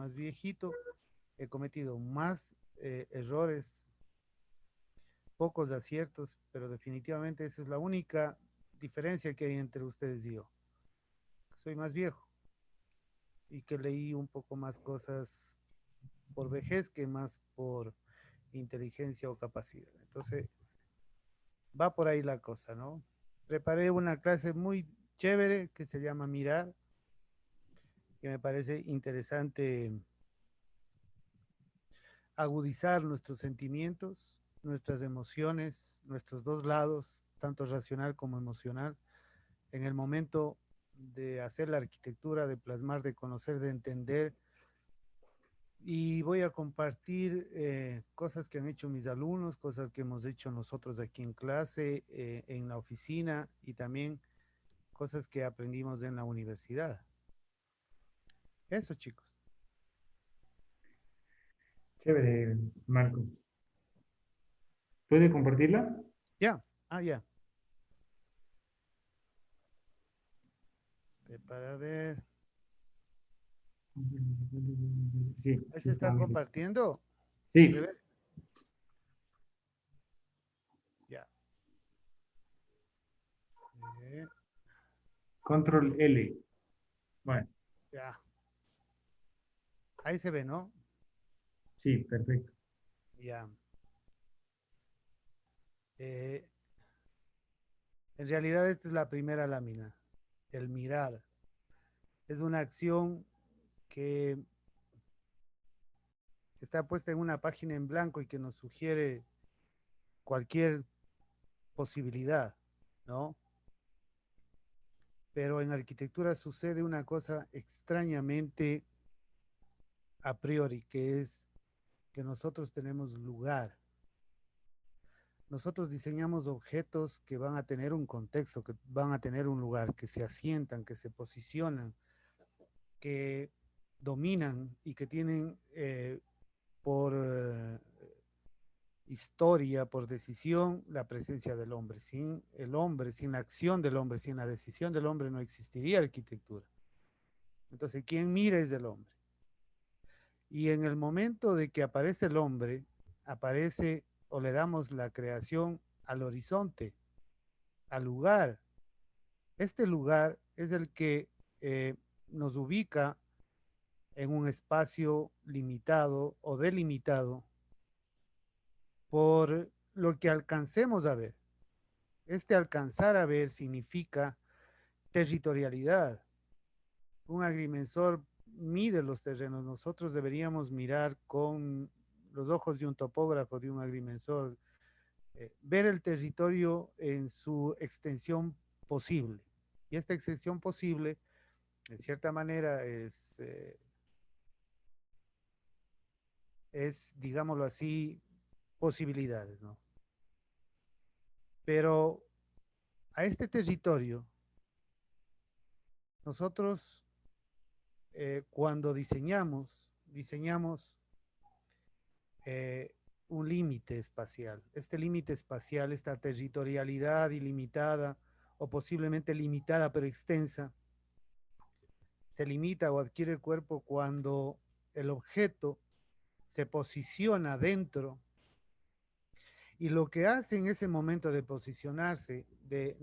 más viejito, he cometido más errores, pocos aciertos, pero definitivamente esa es la única diferencia que hay entre ustedes y yo. Soy más viejo y que leí un poco más cosas por vejez que más por inteligencia o capacidad. Entonces, va por ahí la cosa, ¿no? Preparé una clase muy chévere que se llama Mirar, que me parece interesante agudizar nuestros sentimientos, nuestras emociones, nuestros dos lados, tanto racional como emocional, en el momento de hacer la arquitectura, de plasmar, de conocer, de entender. Y voy a compartir cosas que han hecho mis alumnos, cosas que hemos hecho nosotros aquí en clase, en la oficina y también cosas que aprendimos en la universidad. Eso, chicos. Chévere, Marco. ¿Puede compartirla? Ya, ya. Para ver. Sí, Ahí sí se está está bien. compartiendo. ¿Se ve? Sí, Ya. Eh, control L. Bueno, ya. Ahí se ve, ¿no? sí, perfecto. Ya. Eh, en realidad esta es la primera lámina, el mirar. Es una acción que está puesta en una página en blanco y que nos sugiere cualquier posibilidad, ¿no? Pero en arquitectura sucede una cosa extrañamente a priori, que es que nosotros tenemos lugar. Nosotros diseñamos objetos que van a tener un contexto, que van a tener un lugar, que se asientan, que se posicionan, que dominan y que tienen por historia, por decisión, la presencia del hombre. Sin el hombre, sin la acción del hombre, sin la decisión del hombre, no existiría arquitectura. Entonces, quien mira es el hombre. Y en el momento de que aparece el hombre, aparece o le damos la creación al horizonte, al lugar. Este lugar es el que eh, nos ubica en un espacio limitado o delimitado por lo que alcancemos a ver. Este alcanzar a ver significa territorialidad. Un agrimensor mide los terrenos. Nosotros deberíamos mirar con los ojos de un topógrafo, de un agrimensor, ver el territorio en su extensión posible. Y esta extensión posible, de cierta manera, digámoslo así, posibilidades, ¿no? Pero a este territorio, nosotros cuando diseñamos eh, un límite espacial. Este límite espacial, esta territorialidad ilimitada o posiblemente limitada pero extensa, se limita o adquiere el cuerpo cuando el objeto se posiciona dentro y lo que hace en ese momento de posicionarse, de,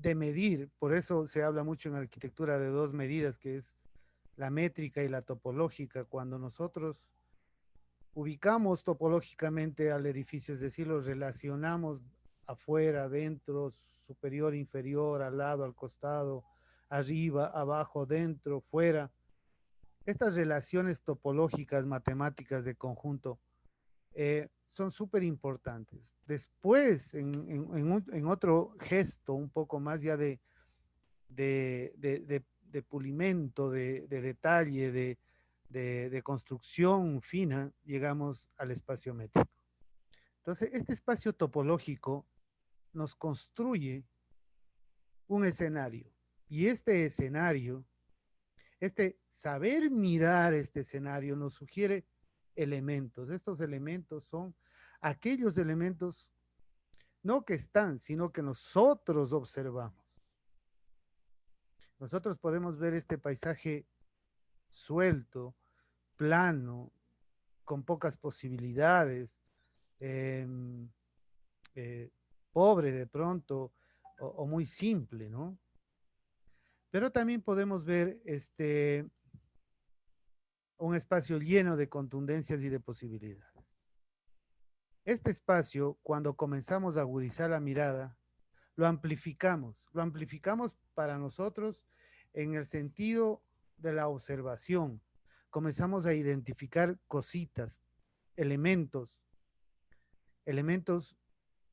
de medir, por eso se habla mucho en arquitectura de dos medidas, que es la métrica y la topológica, cuando nosotros ubicamos topológicamente al edificio, es decir, lo relacionamos afuera, dentro, superior, inferior, al lado, al costado, arriba, abajo, dentro, fuera. Estas relaciones topológicas, matemáticas de conjunto, son súper importantes. Después, en otro gesto un poco más ya de pulimento, de detalle, de construcción fina, llegamos al espacio métrico. Entonces, este espacio topológico nos construye un escenario y este escenario, este saber mirar este escenario nos sugiere elementos. Estos elementos son aquellos elementos no que están, sino que nosotros observamos. Nosotros podemos ver este paisaje suelto, plano, con pocas posibilidades, em, eh, pobre de pronto o muy simple, ¿no? Pero también podemos ver un espacio lleno de contundencias y de posibilidades. Este espacio, cuando comenzamos a agudizar la mirada, lo amplificamos para nosotros en el sentido de la observación. Comenzamos a identificar cositas, elementos, elementos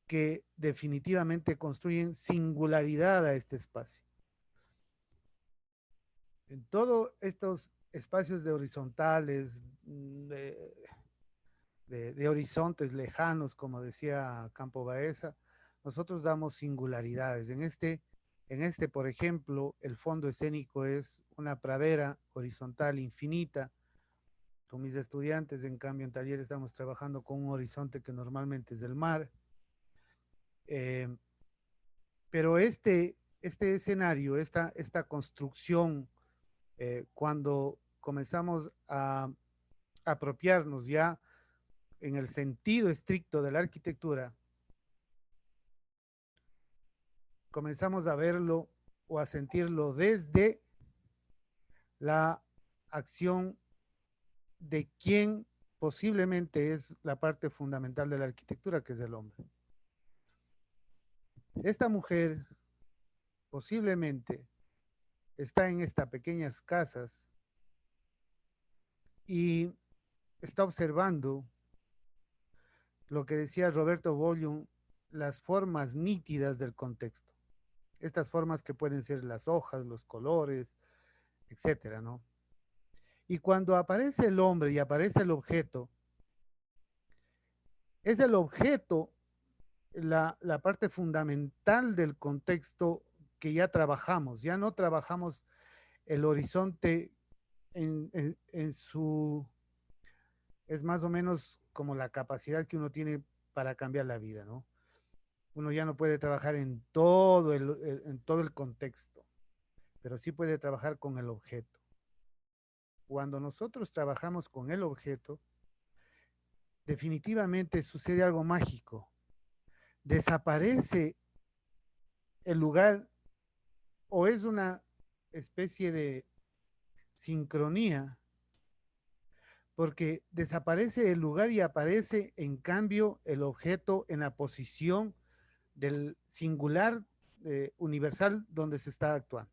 que definitivamente construyen singularidad a este espacio. En todos estos espacios de horizontales, de horizontes lejanos, como decía Campo Baeza, nosotros damos singularidades. Por ejemplo, el fondo escénico es una pradera horizontal infinita. Con mis estudiantes, en cambio, en taller estamos trabajando con un horizonte que normalmente es el mar. Eh, pero este escenario, esta construcción, cuando comenzamos a apropiarnos ya en el sentido estricto de la arquitectura, comenzamos a verlo o a sentirlo desde la acción de quien posiblemente es la parte fundamental de la arquitectura, que es el hombre. Esta mujer posiblemente está en estas pequeñas casas y está observando lo que decía Roberto Bollum, las formas nítidas del contexto. Estas formas que pueden ser las hojas, los colores, etcétera, ¿no? Y cuando aparece el hombre y aparece el objeto, es el objeto la parte fundamental del contexto que ya trabajamos. Ya no trabajamos el horizonte en su... Es más o menos como la capacidad que uno tiene para cambiar la vida, ¿no? Uno ya no puede trabajar en todo el contexto, pero sí puede trabajar con el objeto. Cuando nosotros trabajamos con el objeto, definitivamente sucede algo mágico. Desaparece el lugar o es una especie de sincronía, porque desaparece el lugar y aparece en cambio el objeto en la posición del singular universal donde se está actuando.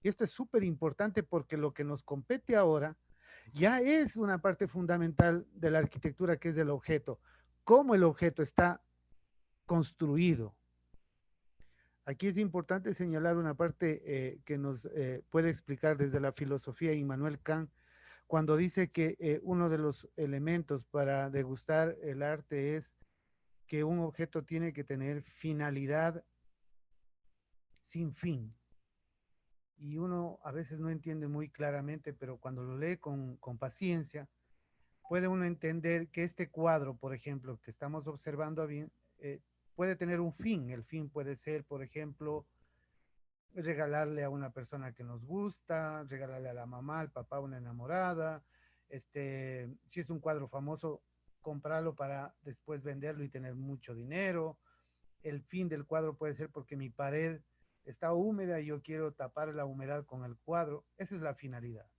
Y esto es súper importante porque lo que nos compete ahora ya es una parte fundamental de la arquitectura, que es el objeto. Cómo el objeto está construido. Aquí es importante señalar una parte que nos puede explicar desde la filosofía Immanuel Kant, cuando dice que uno de los elementos para degustar el arte es que un objeto tiene que tener finalidad sin fin. Y uno a veces no entiende muy claramente, pero cuando lo lee con paciencia, puede uno entender que este cuadro, por ejemplo, que estamos observando bien, puede tener un fin. El fin puede ser, por ejemplo, regalarle a una persona que nos gusta, regalarle a la mamá, al papá, una enamorada. Si es un cuadro famoso, comprarlo para después venderlo y tener mucho dinero. El fin del cuadro puede ser porque mi pared está húmeda y yo quiero tapar la humedad con el cuadro. Esa es la finalidad.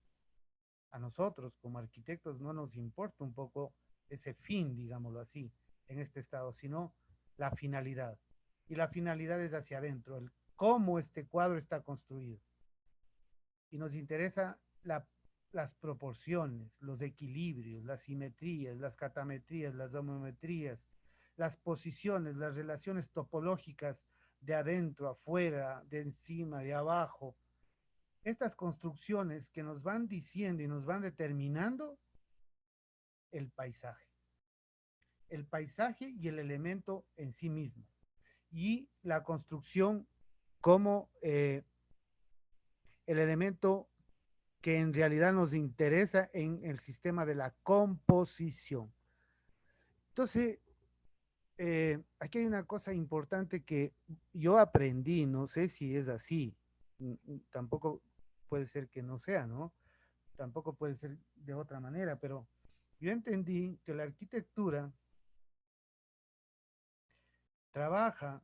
A nosotros como arquitectos no nos importa un poco ese fin, digámoslo así, en este estado, sino la finalidad. Y la finalidad es hacia adentro, el cómo este cuadro está construido. Y nos interesa las proporciones, los equilibrios, las simetrías, las catametrías, las homometrías, las posiciones, las relaciones topológicas de adentro, afuera, de encima, de abajo. Estas construcciones que nos van diciendo y nos van determinando el paisaje. El paisaje y el elemento en sí mismo. Y la construcción como el elemento que en realidad nos interesa en el sistema de la composición. Entonces, aquí hay una cosa importante que yo aprendí, no sé si es así, tampoco puede ser que no sea, ¿no? Tampoco puede ser de otra manera, pero yo entendí que la arquitectura trabaja,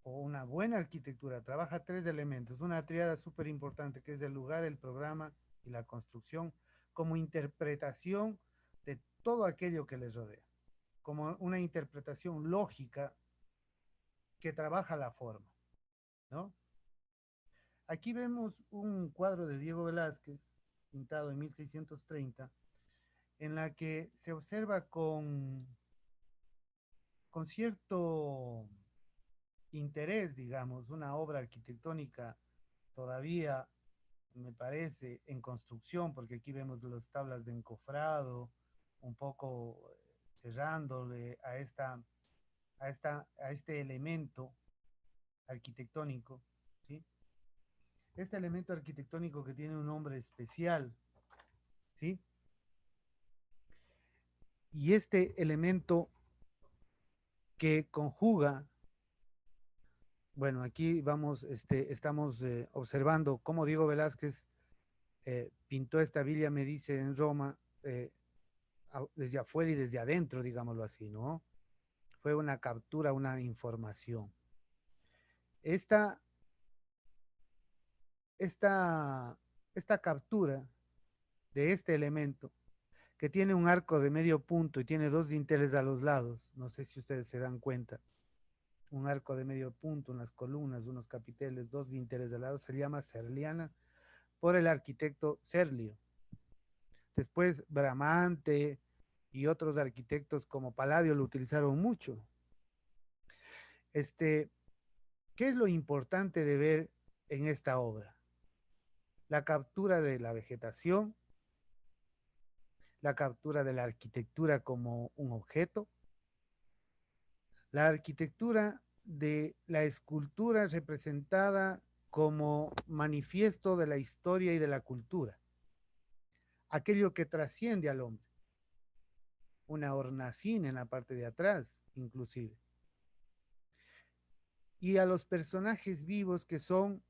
o una buena arquitectura, trabaja tres elementos, una tríada súper importante que es el lugar, el programa y la construcción, como interpretación de todo aquello que les rodea, como una interpretación lógica que trabaja la forma, ¿no? Aquí vemos un cuadro de Diego Velázquez, pintado en 1630, en la que se observa con cierto interés, digamos, una obra arquitectónica todavía, me parece, en construcción, porque aquí vemos las tablas de encofrado, un poco cerrándole a este elemento arquitectónico, ¿sí? Este elemento arquitectónico que tiene un nombre especial, ¿sí? Y este elemento que conjuga, bueno, aquí vamos, estamos observando cómo Diego Velázquez pintó esta villa, me dice, en Roma, desde afuera y desde adentro, digámoslo así, ¿no? Fue una captura, una información. Esta, esta, esta captura de este elemento, que tiene un arco de medio punto y tiene dos dinteles a los lados, no sé si ustedes se dan cuenta, un arco de medio punto, unas columnas, unos capiteles, dos dinteles de lado, se llama Serliana por el arquitecto Serlio. Después Bramante y otros arquitectos como Palladio lo utilizaron mucho. Este, ¿Qué es lo importante de ver en esta obra? La captura de la vegetación, la captura de la arquitectura como un objeto, la arquitectura de la escultura representada como manifiesto de la historia y de la cultura, aquello que trasciende al hombre, una hornacina en la parte de atrás, inclusive, y a los personajes vivos que son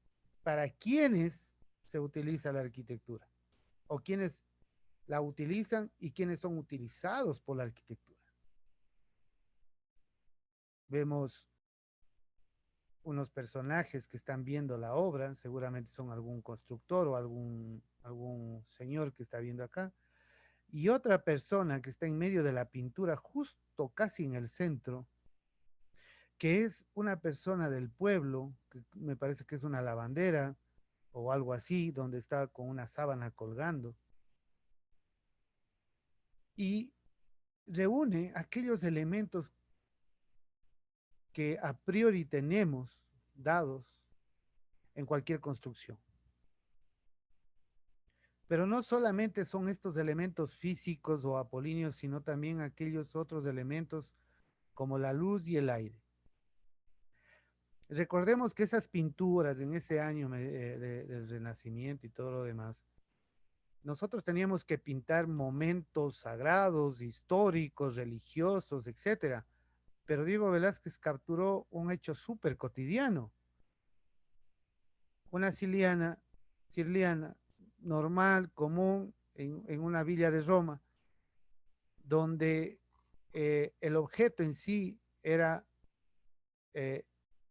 para quienes se utiliza la arquitectura, o quienes la utilizan y quienes son utilizados por la arquitectura. Vemos unos personajes que están viendo la obra, seguramente son algún constructor o algún señor que está viendo acá, y otra persona que está en medio de la pintura, justo casi en el centro, que es una persona del pueblo, que me parece que es una lavandera o algo así, donde está con una sábana colgando, y reúne aquellos elementos que a priori tenemos dados en cualquier construcción. Pero no solamente son estos elementos físicos o apolíneos, sino también aquellos otros elementos como la luz y el aire. Recordemos que esas pinturas en ese año del Renacimiento y todo lo demás, nosotros teníamos que pintar momentos sagrados, históricos, religiosos, etcétera. Pero Diego Velázquez capturó un hecho súper cotidiano, una cirliana normal, común, en una villa de Roma, donde el objeto en sí era eh,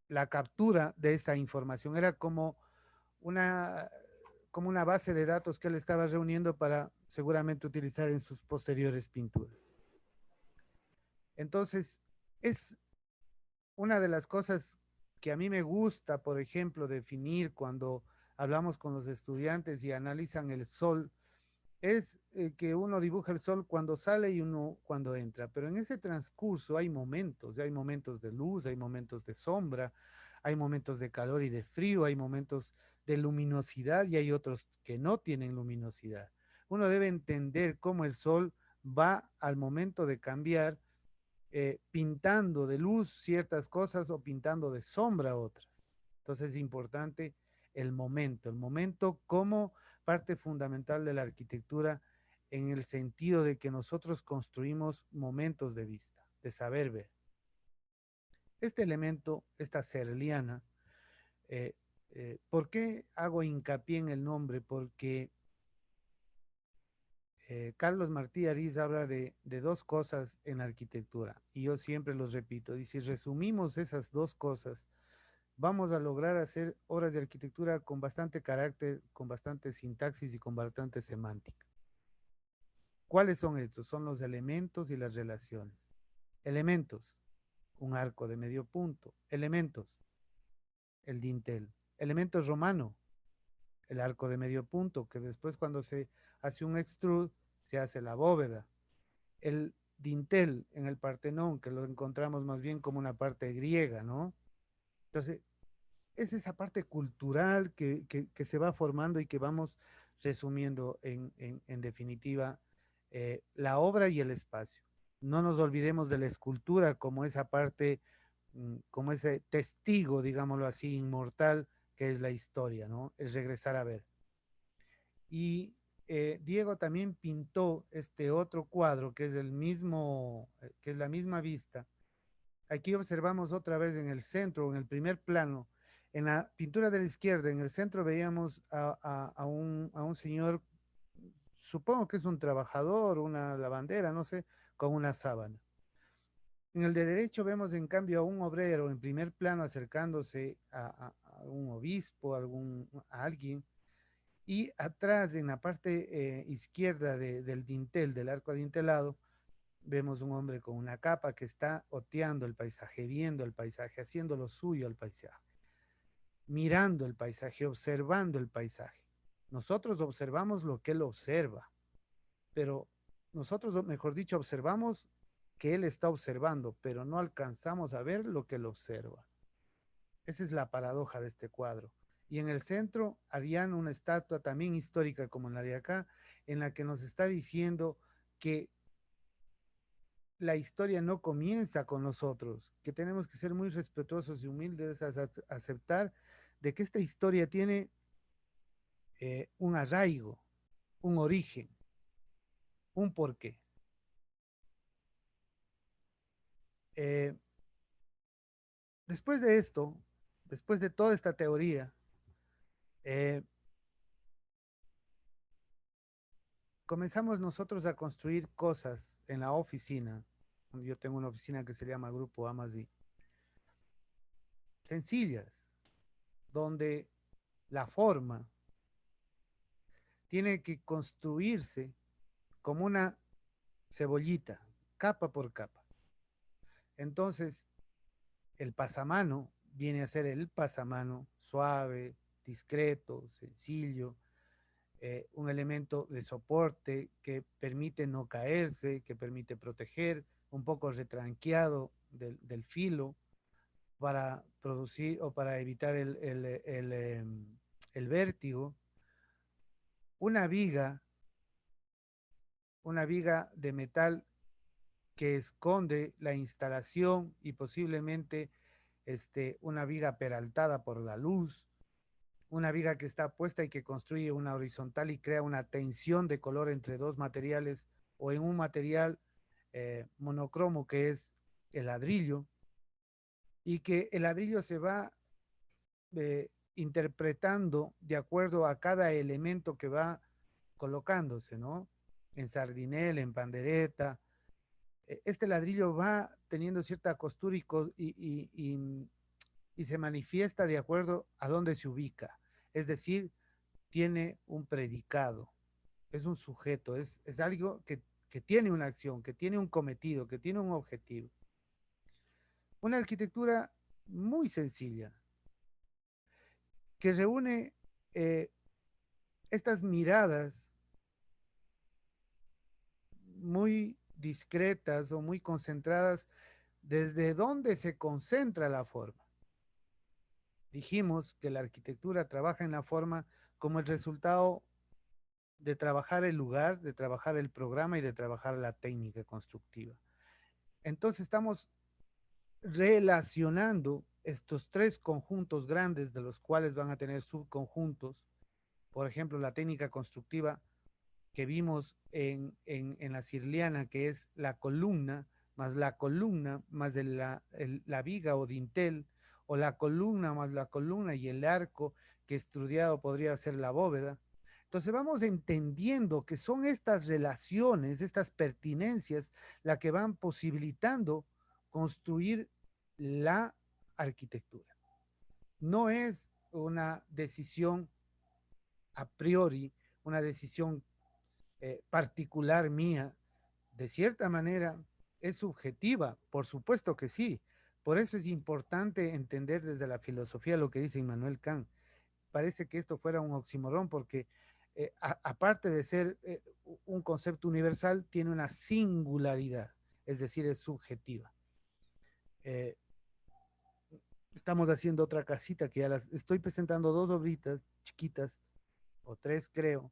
la captura de esa información, era una, como una base de datos que él estaba reuniendo para seguramente utilizar en sus posteriores pinturas. Entonces, es una de las cosas que a mí me gusta, por ejemplo, definir cuando hablamos con los estudiantes y analizan el sol, es que uno dibuja el sol cuando sale y uno cuando entra, pero en ese transcurso hay momentos de luz, hay momentos de sombra, hay momentos de calor y de frío, hay momentos de luminosidad y hay otros que no tienen luminosidad. Uno debe entender cómo el sol va al momento de cambiar, pintando de luz ciertas cosas o pintando de sombra otras. Entonces es importante el momento como parte fundamental de la arquitectura en el sentido de que nosotros construimos momentos de vista, de saber ver. Este elemento, esta serliana, ¿Por qué hago hincapié en el nombre? Porque Carlos Martí Ariz habla de dos cosas en arquitectura y yo siempre los repito. Y si resumimos esas dos cosas, vamos a lograr hacer obras de arquitectura con bastante carácter, con bastante sintaxis y con bastante semántica. ¿Cuáles son estos? Son los elementos y las relaciones. Elementos, un arco de medio punto. Elementos, el dintel. Elementos romano, el arco de medio punto, que después cuando se hace un extrude, se hace la bóveda. El dintel en el Partenón, que lo encontramos más bien como una parte griega, ¿no? Entonces, es esa parte cultural que se va formando y que vamos resumiendo en definitiva la obra y el espacio. No nos olvidemos de la escultura como esa parte, como ese testigo, digámoslo así, inmortal que es la historia, ¿no? Es regresar a ver. Y Diego también pintó este otro cuadro que es el mismo, que es la misma vista. Aquí observamos otra vez en el centro, en el primer plano, en la pintura de la izquierda, en el centro veíamos a un señor, supongo que es un trabajador, una lavandera, no sé, con una sábana. En el de derecho vemos en cambio a un obrero en primer plano acercándose a un obispo, a alguien, y atrás en la parte izquierda del dintel, del arco adintelado, vemos un hombre con una capa que está oteando el paisaje, viendo el paisaje, haciendo lo suyo al paisaje, mirando el paisaje, observando el paisaje. Nosotros observamos lo que él observa, pero nosotros, mejor dicho, observamos que él está observando, pero no alcanzamos a ver lo que él observa. Esa es la paradoja de este cuadro. Y en el centro harían una estatua también histórica como en la de acá, en la que nos está diciendo que la historia no comienza con nosotros, que tenemos que ser muy respetuosos y humildes a aceptar de que esta historia tiene un arraigo, un origen, un porqué. Eh, Después de esto, después de toda esta teoría, eh, comenzamos nosotros a construir cosas en la oficina. Yo tengo una oficina que se llama Grupo Amazí, sencillas, donde la forma tiene que construirse como una cebollita, capa por capa. Entonces, el pasamano viene a ser el pasamano suave, discreto, sencillo, un elemento de soporte que permite no caerse, que permite proteger, un poco retranqueado del filo para producir o para evitar el vértigo. Una viga, una viga de metal que esconde la instalación y posiblemente una viga peraltada por la luz, una viga que está puesta y que construye una horizontal y crea una tensión de color entre dos materiales o en un material monocromo que es el ladrillo y que el ladrillo se va interpretando de acuerdo a cada elemento que va colocándose, ¿no? En sardinel, en pandereta, este ladrillo va teniendo cierta costura y se manifiesta de acuerdo a dónde se ubica. Es decir, tiene un predicado, es un sujeto, es algo que tiene una acción, que tiene un cometido, que tiene un objetivo. Una arquitectura muy sencilla, que reúne estas miradas muy discretas o muy concentradas desde donde se concentra la forma. Dijimos que la arquitectura trabaja en la forma como el resultado de trabajar el lugar, de trabajar el programa y de trabajar la técnica constructiva. Entonces estamos relacionando estos tres conjuntos grandes de los cuales van a tener subconjuntos, por ejemplo, la técnica constructiva que vimos en la Cirliana, que es la columna, más la columna, más la viga o dintel, o la columna más la columna y el arco que estudiado podría ser la bóveda. Entonces vamos entendiendo que son estas relaciones, estas pertinencias, las que van posibilitando construir la arquitectura. No es una decisión a priori, una decisión particular mía, de cierta manera es subjetiva, por supuesto que sí. Por eso es importante entender desde la filosofía lo que dice Immanuel Kant. Parece que esto fuera un oxímoron porque aparte de ser un concepto universal, tiene una singularidad, es decir, es subjetiva. Eh, Estamos haciendo otra casita que ya las estoy presentando dos obritas chiquitas, o tres creo.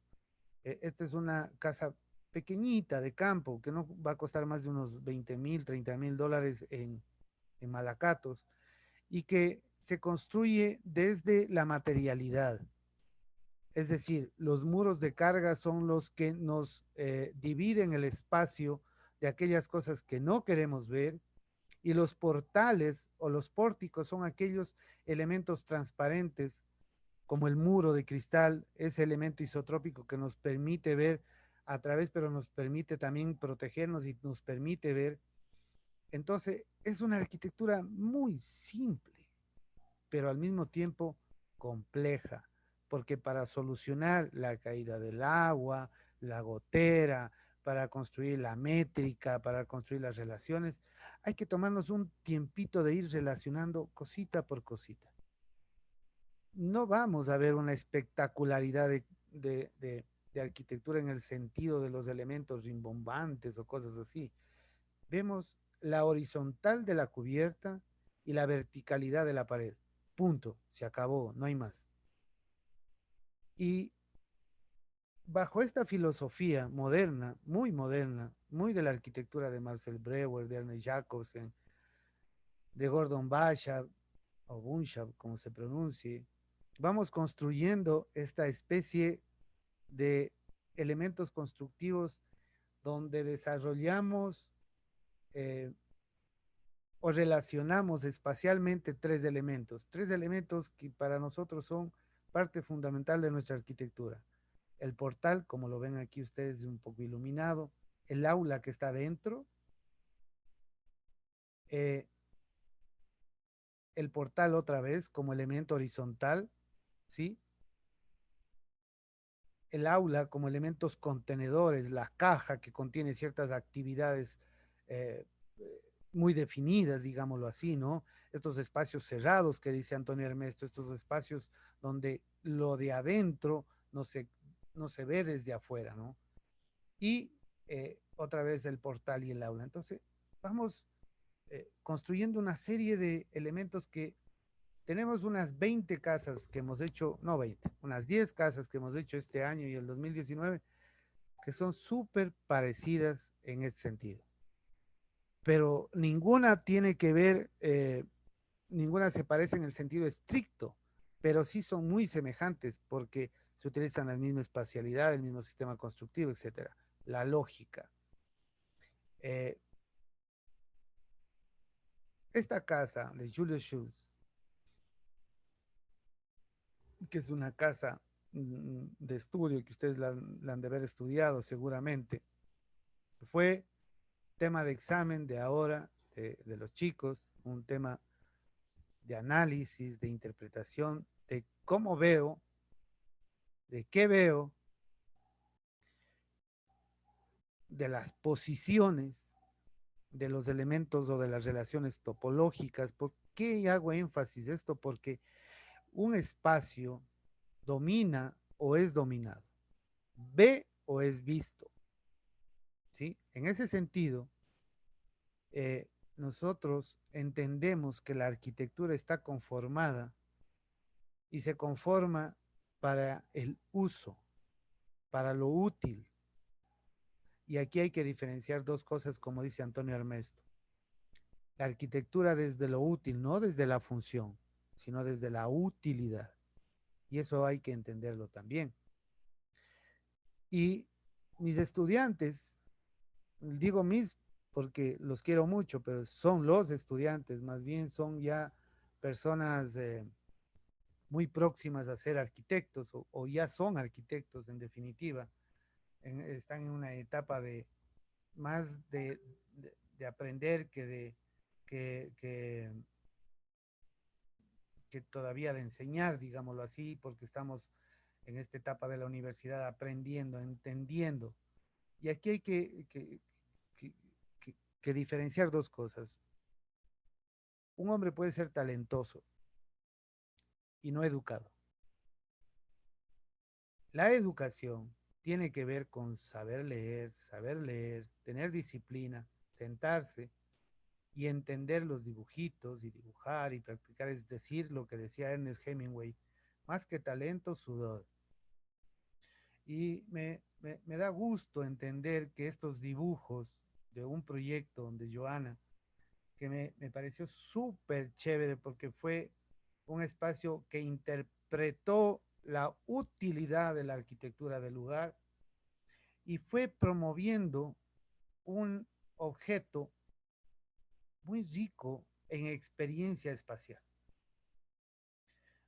Esta es una casa pequeñita de campo que no va a costar más de unos 20,000, 30,000 dólares en Malacatos y que se construye desde la materialidad. Es decir, los muros de carga son los que nos dividen el espacio de aquellas cosas que no queremos ver y los portales o los pórticos son aquellos elementos transparentes como el muro de cristal, ese elemento isotrópico que nos permite ver a través, pero nos permite también protegernos y nos permite ver. Entonces, es una arquitectura muy simple, pero al mismo tiempo compleja, porque para solucionar la caída del agua, la gotera, para construir la métrica, para construir las relaciones, hay que tomarnos un tiempito de ir relacionando cosita por cosita. No vamos a ver una espectacularidad de arquitectura en el sentido de los elementos rimbombantes o cosas así. Vemos la horizontal de la cubierta y la verticalidad de la pared. Punto, se acabó, no hay más. Y bajo esta filosofía moderna, muy de la arquitectura de Marcel Breuer, de Ernest Jacobsen, de Gordon Bashab o Bunshab, como se pronuncie, vamos construyendo esta especie de elementos constructivos donde desarrollamos eh, o relacionamos espacialmente tres elementos que para nosotros son parte fundamental de nuestra arquitectura. El portal, como lo ven aquí ustedes, un poco iluminado, el aula que está dentro, eh, el portal otra vez como elemento horizontal, ¿sí? El aula como elementos contenedores, la caja que contiene ciertas actividades eh, muy definidas, digámoslo así, ¿no? Estos espacios cerrados que dice Antonio Ernesto, estos espacios donde lo de adentro no se ve desde afuera, ¿no? Y otra vez el portal y el aula. Entonces, vamos construyendo una serie de elementos que tenemos unas 20 casas que hemos hecho, no 20, unas 10 casas que hemos hecho este año y el 2019, que son súper parecidas en este sentido. Pero ninguna tiene que ver, ninguna se parece en el sentido estricto, pero sí son muy semejantes porque se utilizan la misma espacialidad, el mismo sistema constructivo, etcétera. La lógica. Eh, esta casa de Julius Schultz, que es una casa de estudio que ustedes la han de haber estudiado seguramente, fue tema de examen de ahora de los chicos, un tema de análisis, de interpretación, de cómo veo, de qué veo, de las posiciones de los elementos o de las relaciones topológicas. ¿Por qué hago énfasis esto? Porque un espacio domina o es dominado, ve o es visto, ¿sí? En ese sentido, nosotros entendemos que la arquitectura está conformada y se conforma para el uso, para lo útil. Y aquí hay que diferenciar dos cosas, como dice Antonio Armesto. La arquitectura desde lo útil, no desde la función, sino desde la utilidad. Y eso hay que entenderlo también. Y mis estudiantes, digo mis porque los quiero mucho, pero son los estudiantes, más bien son ya personas muy próximas a ser arquitectos o ya son arquitectos en definitiva, están en una etapa de más de aprender que, que, que todavía de enseñar, digámoslo así, porque estamos en esta etapa de la universidad aprendiendo, entendiendo. Y aquí hay que, que diferenciar dos cosas. Un hombre puede ser talentoso y no educado. La educación tiene que ver con saber leer, tener disciplina, sentarse y entender los dibujitos y dibujar y practicar, es decir, lo que decía Ernest Hemingway, más que talento, sudor. Y me da gusto entender que estos dibujos de un proyecto de Joana, que me pareció súper chévere porque fue un espacio que interpretó la utilidad de la arquitectura del lugar y fue promoviendo un objeto muy rico en experiencia espacial,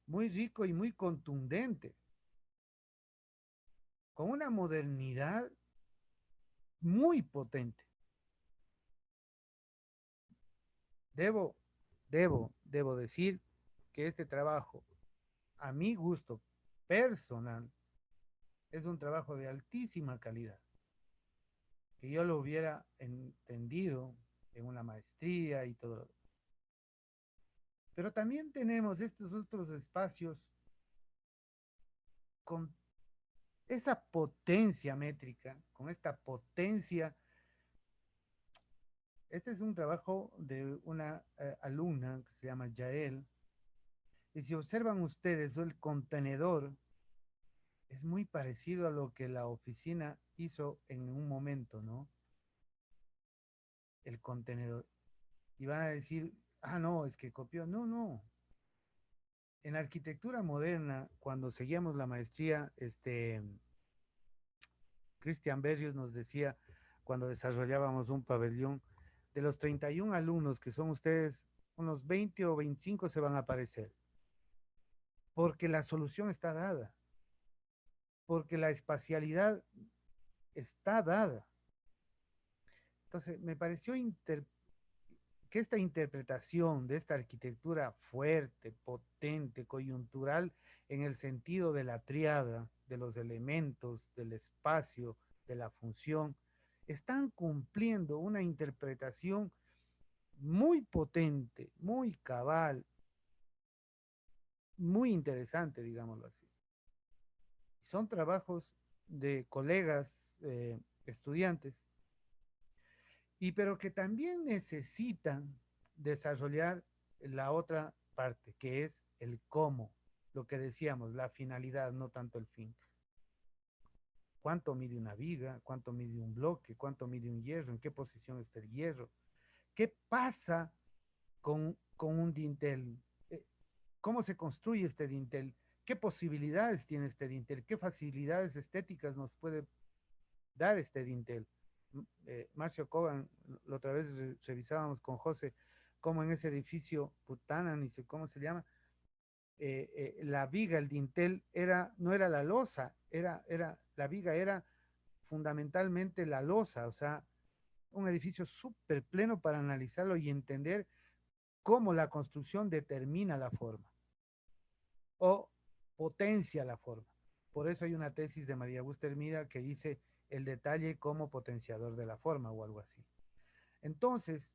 muy rico y muy contundente, con una modernidad muy potente. Debo, debo decir que este trabajo, a mi gusto personal, es un trabajo de altísima calidad, que yo lo hubiera entendido en una maestría y todo. Pero también tenemos estos otros espacios con esa potencia métrica, con esta potencia. Este es un trabajo de una alumna que se llama Yael. Y si observan ustedes, el contenedor es muy parecido a lo que la oficina hizo en un momento, ¿no? El contenedor. Y van a decir, ah, no, es que copió. No, no. En arquitectura moderna, cuando seguíamos la maestría, Cristian Berrios nos decía, cuando desarrollábamos un pabellón, de los 31 alumnos que son ustedes, unos 20 o 25 se van a aparecer, porque la solución está dada, porque la espacialidad está dada. Entonces, me pareció que esta interpretación de esta arquitectura fuerte, potente, coyuntural, en el sentido de la triada, de los elementos, del espacio, de la función, están cumpliendo una interpretación muy potente, muy cabal, muy interesante, digámoslo así. Son trabajos de colegas estudiantes, y pero que también necesitan desarrollar la otra parte, que es el cómo, lo que decíamos, la finalidad, no tanto el fin. ¿Cuánto mide una viga? ¿Cuánto mide un bloque? ¿Cuánto mide un hierro? ¿En qué posición está el hierro? ¿Qué pasa con un dintel? ¿Cómo se construye este dintel? ¿Qué posibilidades tiene este dintel? ¿Qué facilidades estéticas nos puede dar este dintel? Marcio Kogan, la otra vez revisábamos con José cómo en ese edificio Putana, ni sé cómo se llama, la viga, el dintel, no era la losa, la viga era fundamentalmente la losa, o sea, un edificio súper pleno para analizarlo y entender cómo la construcción determina la forma o potencia la forma. Por eso hay una tesis de María Augusta Hermida que dice el detalle como potenciador de la forma o algo así. Entonces,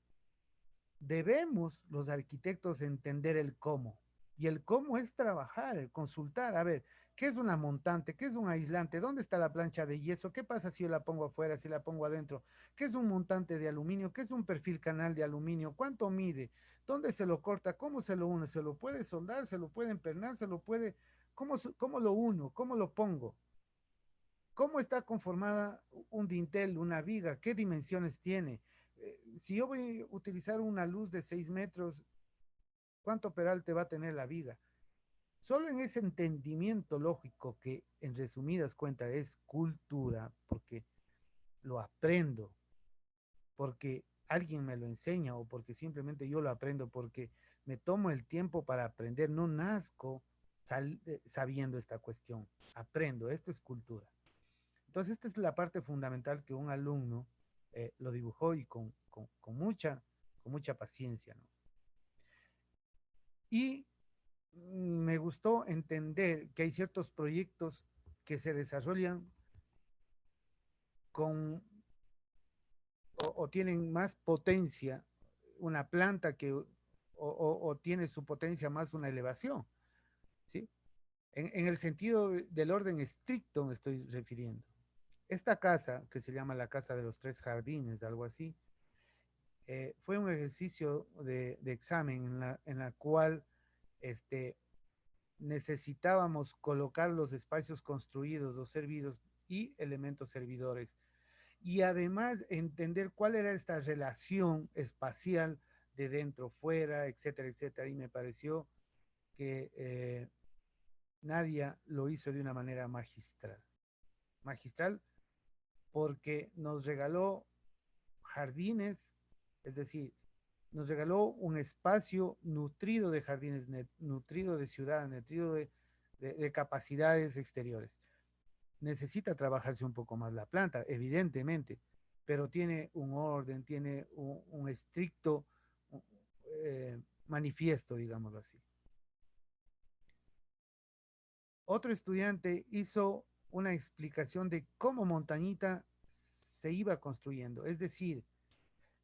debemos los arquitectos entender el cómo. Y el cómo es trabajar, el consultar, a ver, ¿qué es una montante? ¿Qué es un aislante? ¿Dónde está la plancha de yeso? ¿Qué pasa si yo la pongo afuera, si la pongo adentro? ¿Qué es un montante de aluminio? ¿Qué es un perfil canal de aluminio? ¿Cuánto mide? ¿Dónde se lo corta? ¿Cómo se lo une? ¿Se lo puede soldar? ¿Se lo puede empernar? ¿Se lo puede? ¿Cómo lo uno? ¿Cómo lo pongo? ¿Cómo está conformada un dintel, una viga? ¿Qué dimensiones tiene? Si yo voy a utilizar una luz de 6 metros, ¿cuánto peralte va a tener la viga? Solo en ese entendimiento lógico que en resumidas cuentas es cultura, porque lo aprendo, porque alguien me lo enseña o porque simplemente yo lo aprendo, porque me tomo el tiempo para aprender, no nazco sabiendo esta cuestión, aprendo, esto es cultura. Entonces, esta es la parte fundamental que un alumno lo dibujó y con mucha paciencia, ¿no? Y me gustó entender que hay ciertos proyectos que se desarrollan con o tienen más potencia una planta que o tiene su potencia más una elevación, ¿sí? En el sentido del orden estricto me estoy refiriendo. Esta casa, que se llama la Casa de los Tres Jardines, algo así, fue un ejercicio de examen en la cual este, necesitábamos colocar los espacios construidos, los servidos y elementos servidores. Y además entender cuál era esta relación espacial de dentro, fuera, etcétera, etcétera. Y me pareció que Nadia lo hizo de una manera magistral. Magistral porque nos regaló jardines, es decir, nos regaló un espacio nutrido de jardines, nutrido de ciudad, nutrido de capacidades exteriores. Necesita trabajarse un poco más la planta, evidentemente, pero tiene un orden, tiene un estricto manifiesto, digámoslo así. Otro estudiante hizo una explicación de cómo Montañita se iba construyendo, es decir,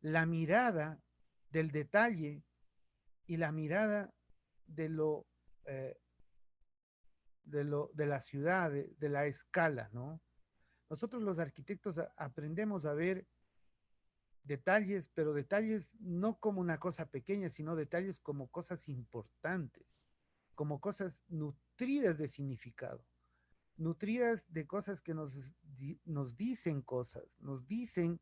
la mirada del detalle y la mirada de lo, eh, de la ciudad, de la escala, ¿no? Nosotros los arquitectos aprendemos a ver detalles, pero detalles no como una cosa pequeña, sino detalles como cosas importantes, como cosas nutridas de significado, nutridas de cosas que nos dicen cosas, nos dicen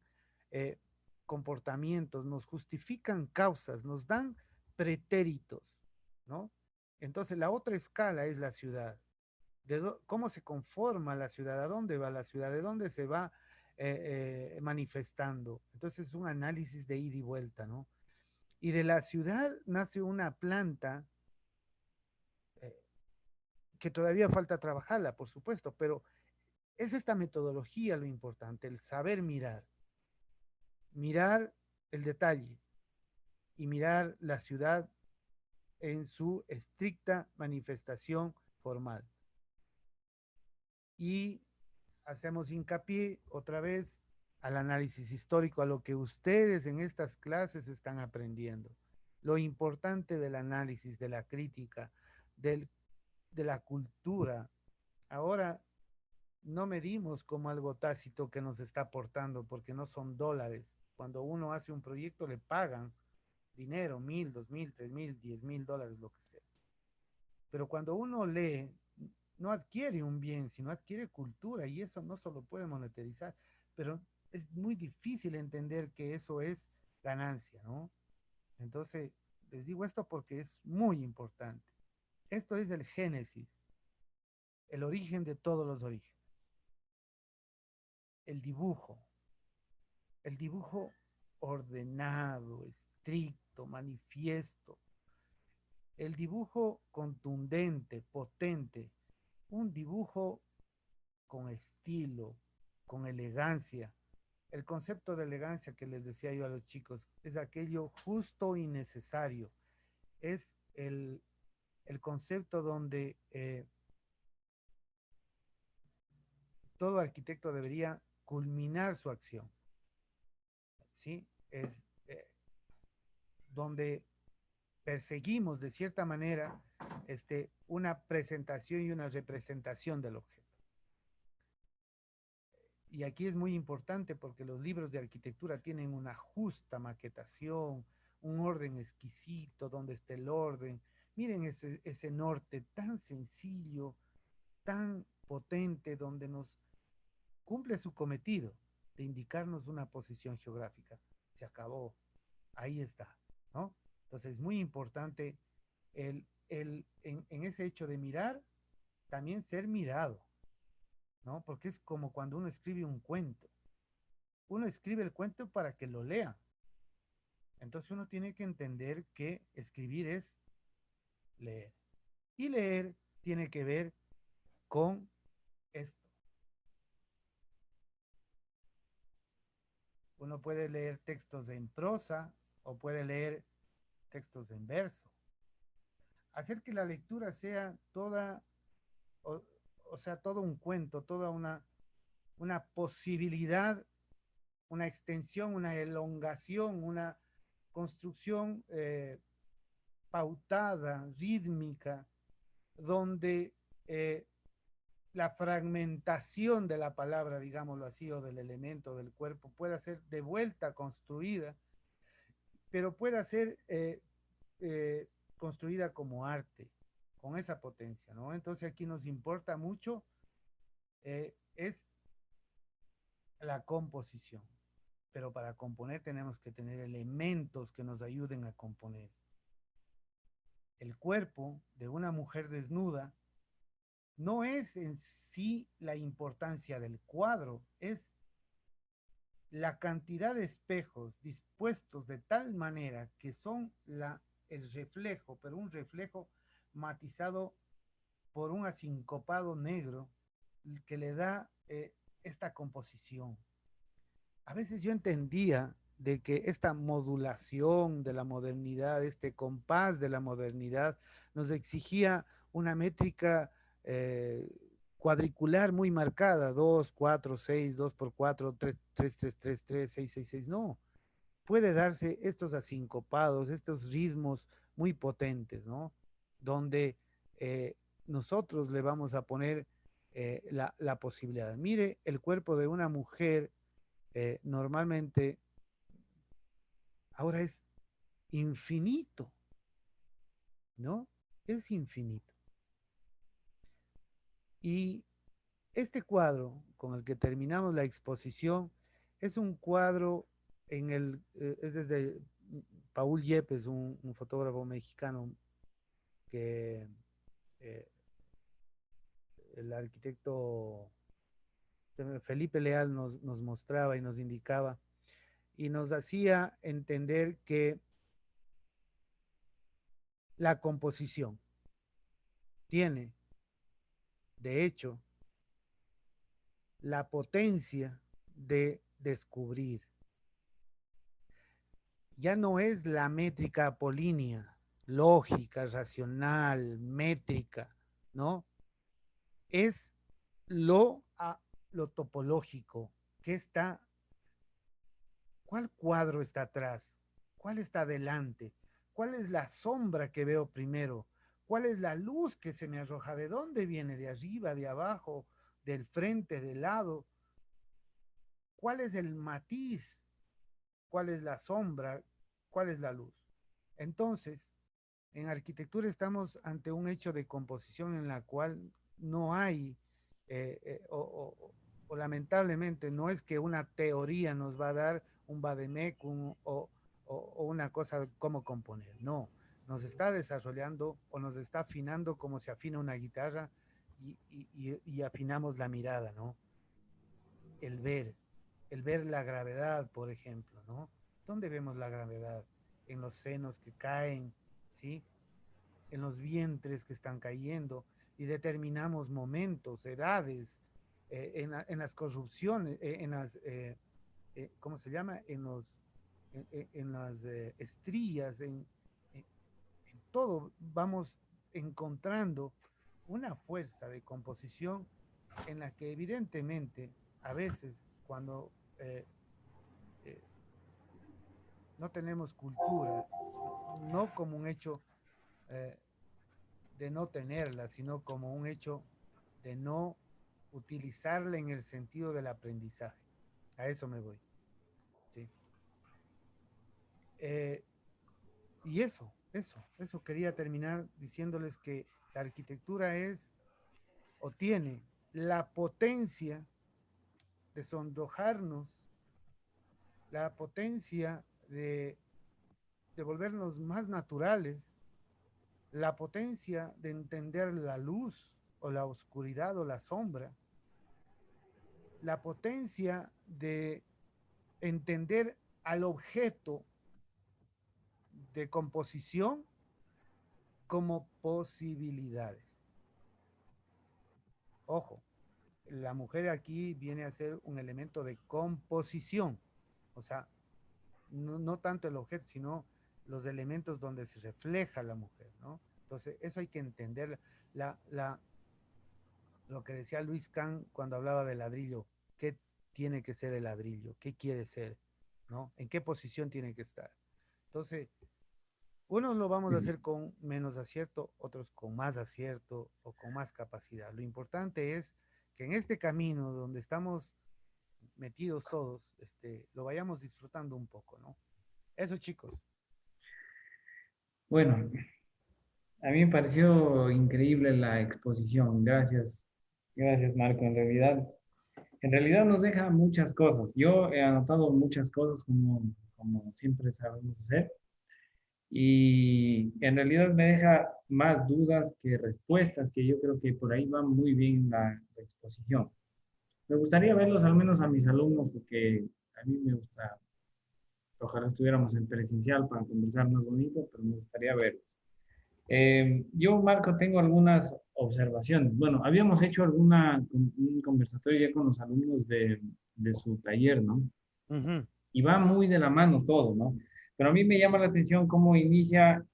eh, comportamientos, nos justifican causas, nos dan pretéritos, ¿no? Entonces la otra escala es la ciudad. Cómo se conforma la ciudad, a dónde va la ciudad, de dónde se va manifestando. Entonces es un análisis de ida y vuelta, ¿no? Y de la ciudad nace una planta eh, que todavía falta trabajarla, por supuesto, pero es esta metodología lo importante, el saber mirar, mirar el detalle y mirar la ciudad en su estricta manifestación formal. Y hacemos hincapié otra vez al análisis histórico, a lo que ustedes en estas clases están aprendiendo. Lo importante del análisis, de la crítica, de la cultura. Ahora no medimos como algo tácito que nos está aportando, porque no son dólares. Cuando uno hace un proyecto le pagan dinero, 1.000, 2.000, 3.000, 10.000 dólares, lo que sea. Pero cuando uno lee, no adquiere un bien, sino adquiere cultura y eso no se lo puede monetarizar. Pero es muy difícil entender que eso es ganancia, ¿no? Entonces, les digo esto porque es muy importante. Esto es el génesis, el origen de todos los orígenes. El dibujo, el dibujo ordenado, estricto, manifiesto, el dibujo contundente, potente, un dibujo con estilo, con elegancia. El concepto de elegancia que les decía yo a los chicos es aquello justo y necesario. Es el concepto donde todo arquitecto debería culminar su acción, ¿sí? Es donde perseguimos de cierta manera una presentación y una representación del objeto. Y aquí es muy importante porque los libros de arquitectura tienen una justa maquetación, un orden exquisito, donde está el orden. Miren ese norte tan sencillo, tan potente, donde nos cumple su cometido de indicarnos una posición geográfica. Se acabó, ahí está, ¿no? Entonces es muy importante en ese hecho de mirar, también ser mirado, ¿no? Porque es como cuando uno escribe un cuento. Uno escribe el cuento para que lo lea, Entonces uno tiene que entender que escribir es leer. Y leer tiene que ver con esto. Uno puede leer textos en prosa o puede leer textos en verso. Hacer que la lectura sea toda, o, o sea, todo un cuento, toda una posibilidad, una extensión, una elongación, una construcción pautada, rítmica, donde la fragmentación de la palabra, digámoslo así, o del elemento del cuerpo, pueda ser de vuelta construida, pero pueda ser eh, construida como arte, con esa potencia, ¿no? Entonces aquí nos importa mucho es la composición, pero para componer tenemos que tener elementos que nos ayuden a componer. El cuerpo de una mujer desnuda no es en sí la importancia del cuadro, es la cantidad de espejos dispuestos de tal manera que son el reflejo, pero un reflejo matizado por un asincopado negro que le da esta composición. A veces yo entendía de que esta modulación de la modernidad, este compás de la modernidad, nos exigía una métrica eh, cuadricular muy marcada, 2, 4, 6, 2 por 4, 3, 3, 3, 3, 3, 6, 6, 6. No, puede darse estos asincopados, estos ritmos muy potentes, ¿no? Donde eh, nosotros le vamos a poner la posibilidad. Mire, el cuerpo de una mujer normalmente ahora es infinito, ¿no? Es infinito. Y este cuadro con el que terminamos la exposición es un cuadro es desde Paul Yepes, un fotógrafo mexicano que eh, el arquitecto Felipe Leal nos mostraba y nos indicaba y nos hacía entender que la composición tiene, de hecho, la potencia de descubrir. Ya no es la métrica apolínea, lógica, racional, métrica, ¿no? Es lo, lo topológico, que está, ¿cuál cuadro está atrás? ¿Cuál está adelante? ¿Cuál es la sombra que veo primero? ¿Cuál es la luz que se me arroja? ¿De dónde viene? ¿De arriba, de abajo, del frente, del lado? ¿Cuál es el matiz? ¿Cuál es la sombra? ¿Cuál es la luz? Entonces, en arquitectura estamos ante un hecho de composición en la cual no hay, o lamentablemente, no es que una teoría nos va a dar un vademecum o una cosa de cómo componer, no, nos está desarrollando o nos está afinando como se afina una guitarra y afinamos la mirada, ¿no? El ver, el ver la gravedad, por ejemplo, ¿no? ¿Dónde vemos la gravedad? En los senos que caen, ¿sí? En los vientres que están cayendo y determinamos momentos, edades, en las corrupciones, ¿cómo se llama? En las estrías, en todo vamos encontrando una fuerza de composición en la que evidentemente a veces cuando eh, eh, no tenemos cultura, no como un hecho eh, de no tenerla, sino como un hecho de no utilizarla en el sentido del aprendizaje. A eso me voy. ¿Sí? Eh, y eso quería terminar diciéndoles que la arquitectura es o tiene la potencia de sonrojarnos, la potencia de volvernos más naturales, la potencia de entender la luz o la oscuridad o la sombra, la potencia de entender al objeto de composición como posibilidades. Ojo, la mujer aquí viene a ser un elemento de composición, o sea, no tanto el objeto, sino los elementos donde se refleja la mujer, ¿no? Entonces, eso hay que entender. La, la, lo que decía Luis Kahn cuando hablaba del ladrillo, ¿qué tiene que ser el ladrillo? ¿Qué quiere ser? ¿No? ¿En qué posición tiene que estar? Entonces, unos lo vamos a Sí. hacer con menos acierto, otros con más acierto o con más capacidad. Lo importante es que en este camino donde estamos metidos todos, lo vayamos disfrutando un poco, ¿no? Eso, chicos. Bueno, a mí me pareció increíble la exposición. Gracias. Gracias, Marco. En realidad nos deja muchas cosas. Yo he anotado muchas cosas como siempre sabemos hacer. Y en realidad me deja más dudas que respuestas, que yo creo que por ahí va muy bien la exposición. Me gustaría verlos al menos a mis alumnos porque a mí me gusta, ojalá estuviéramos en presencial para conversar más bonito, pero me gustaría verlos. Yo, Marco, tengo algunas observaciones. Bueno, habíamos hecho un conversatorio ya con los alumnos de su taller, ¿no? Ujú. Y va muy de la mano todo, ¿no? Pero a mí me llama la atención cómo inicia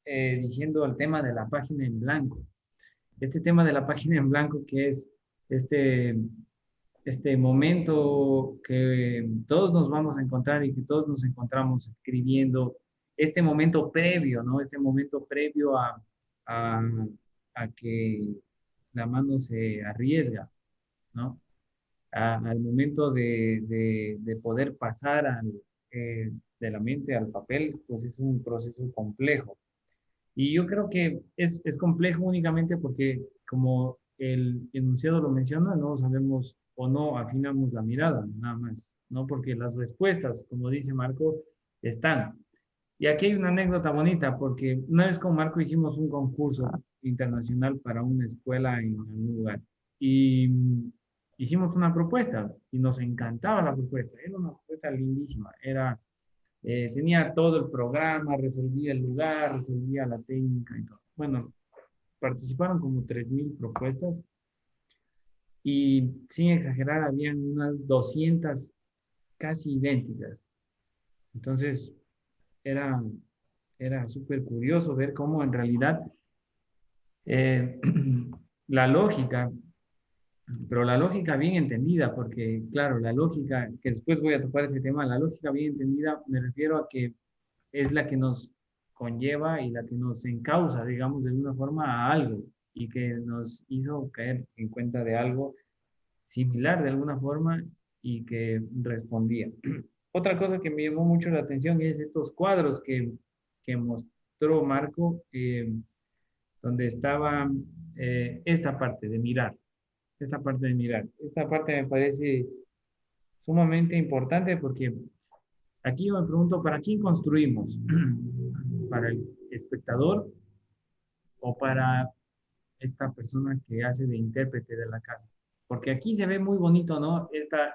diciendo el tema de la página en blanco. Este tema de la página en blanco que es este, este momento que todos nos vamos a encontrar y que todos nos encontramos escribiendo, este momento previo, ¿no? Este momento previo a, a que la mano se arriesga, ¿no? Al momento de poder pasar de la mente al papel, pues es un proceso complejo. Y yo creo que es complejo únicamente porque, como el enunciado lo menciona, no sabemos o no afinamos la mirada, nada más, ¿no? Porque las respuestas, como dice Marco, están. Y aquí hay una anécdota bonita, porque una vez con Marco hicimos un concurso internacional para una escuela en algún lugar. Y hicimos una propuesta y nos encantaba la propuesta. Era una propuesta lindísima. Tenía todo el programa, resolvía el lugar, resolvía la técnica y todo. Bueno, participaron como 3.000 propuestas y sin exagerar, habían unas 200 casi idénticas. Entonces, era, era súper curioso ver cómo en realidad eh, la lógica, pero la lógica bien entendida, porque claro, la lógica, que después voy a topar ese tema, la lógica bien entendida, me refiero a que es la que nos conlleva y la que nos encausa, digamos, de alguna forma a algo y que nos hizo caer en cuenta de algo similar de alguna forma y que respondía. Otra cosa que me llamó mucho la atención es estos cuadros que mostró Marco, donde estaba esta parte de mirar, esta parte de mirar. Esta parte me parece sumamente importante porque aquí yo me pregunto, ¿para quién construimos? ¿Para el espectador o para esta persona que hace de intérprete de la casa? Porque aquí se ve muy bonito, ¿no? Esta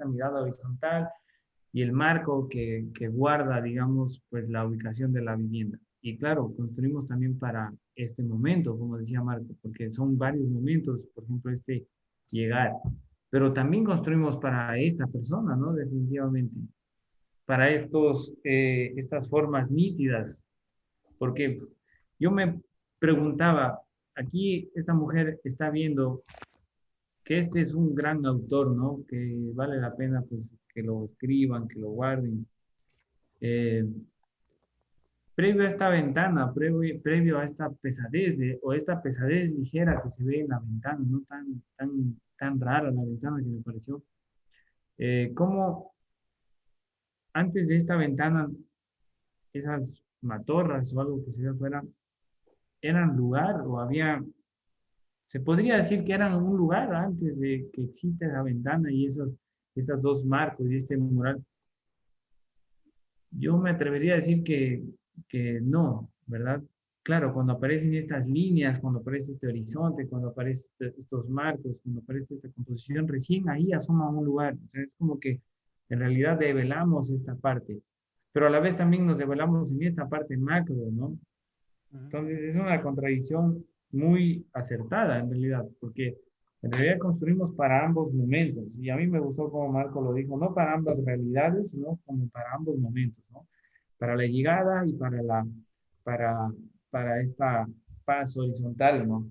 mirada horizontal y el marco que guarda, digamos, pues la ubicación de la vivienda. Y claro, construimos también para este momento, como decía Marco, porque son varios momentos, por ejemplo, este llegar, pero también construimos para esta persona, ¿no? Definitivamente, para estas formas nítidas, porque yo me preguntaba, aquí esta mujer está viendo que este es un gran autor, ¿no? Que vale la pena pues que lo escriban, que lo guarden. Eh, Previo a esta ventana, previo a esta pesadez o esta pesadez ligera que se ve en la ventana, no tan rara la ventana que me pareció, cómo antes de esta ventana esas matorras o algo que se ve afuera eran lugar o se podría decir que eran un lugar antes de que exista la ventana y estas dos marcos y este mural. Yo me atrevería a decir que no, ¿verdad? Claro, cuando aparecen estas líneas, cuando aparece este horizonte, cuando aparecen estos marcos, cuando aparece esta composición, recién ahí asoma un lugar. O sea, es como que en realidad develamos esta parte. pero a la vez también nos develamos en esta parte macro, ¿no? Ujú. Entonces es una contradicción muy acertada en realidad, porque en realidad construimos para ambos momentos. Y a mí me gustó como Marco lo dijo, no para ambas realidades, sino como para ambos momentos, ¿no? Para la llegada y para, para esta paz horizontal, ¿no?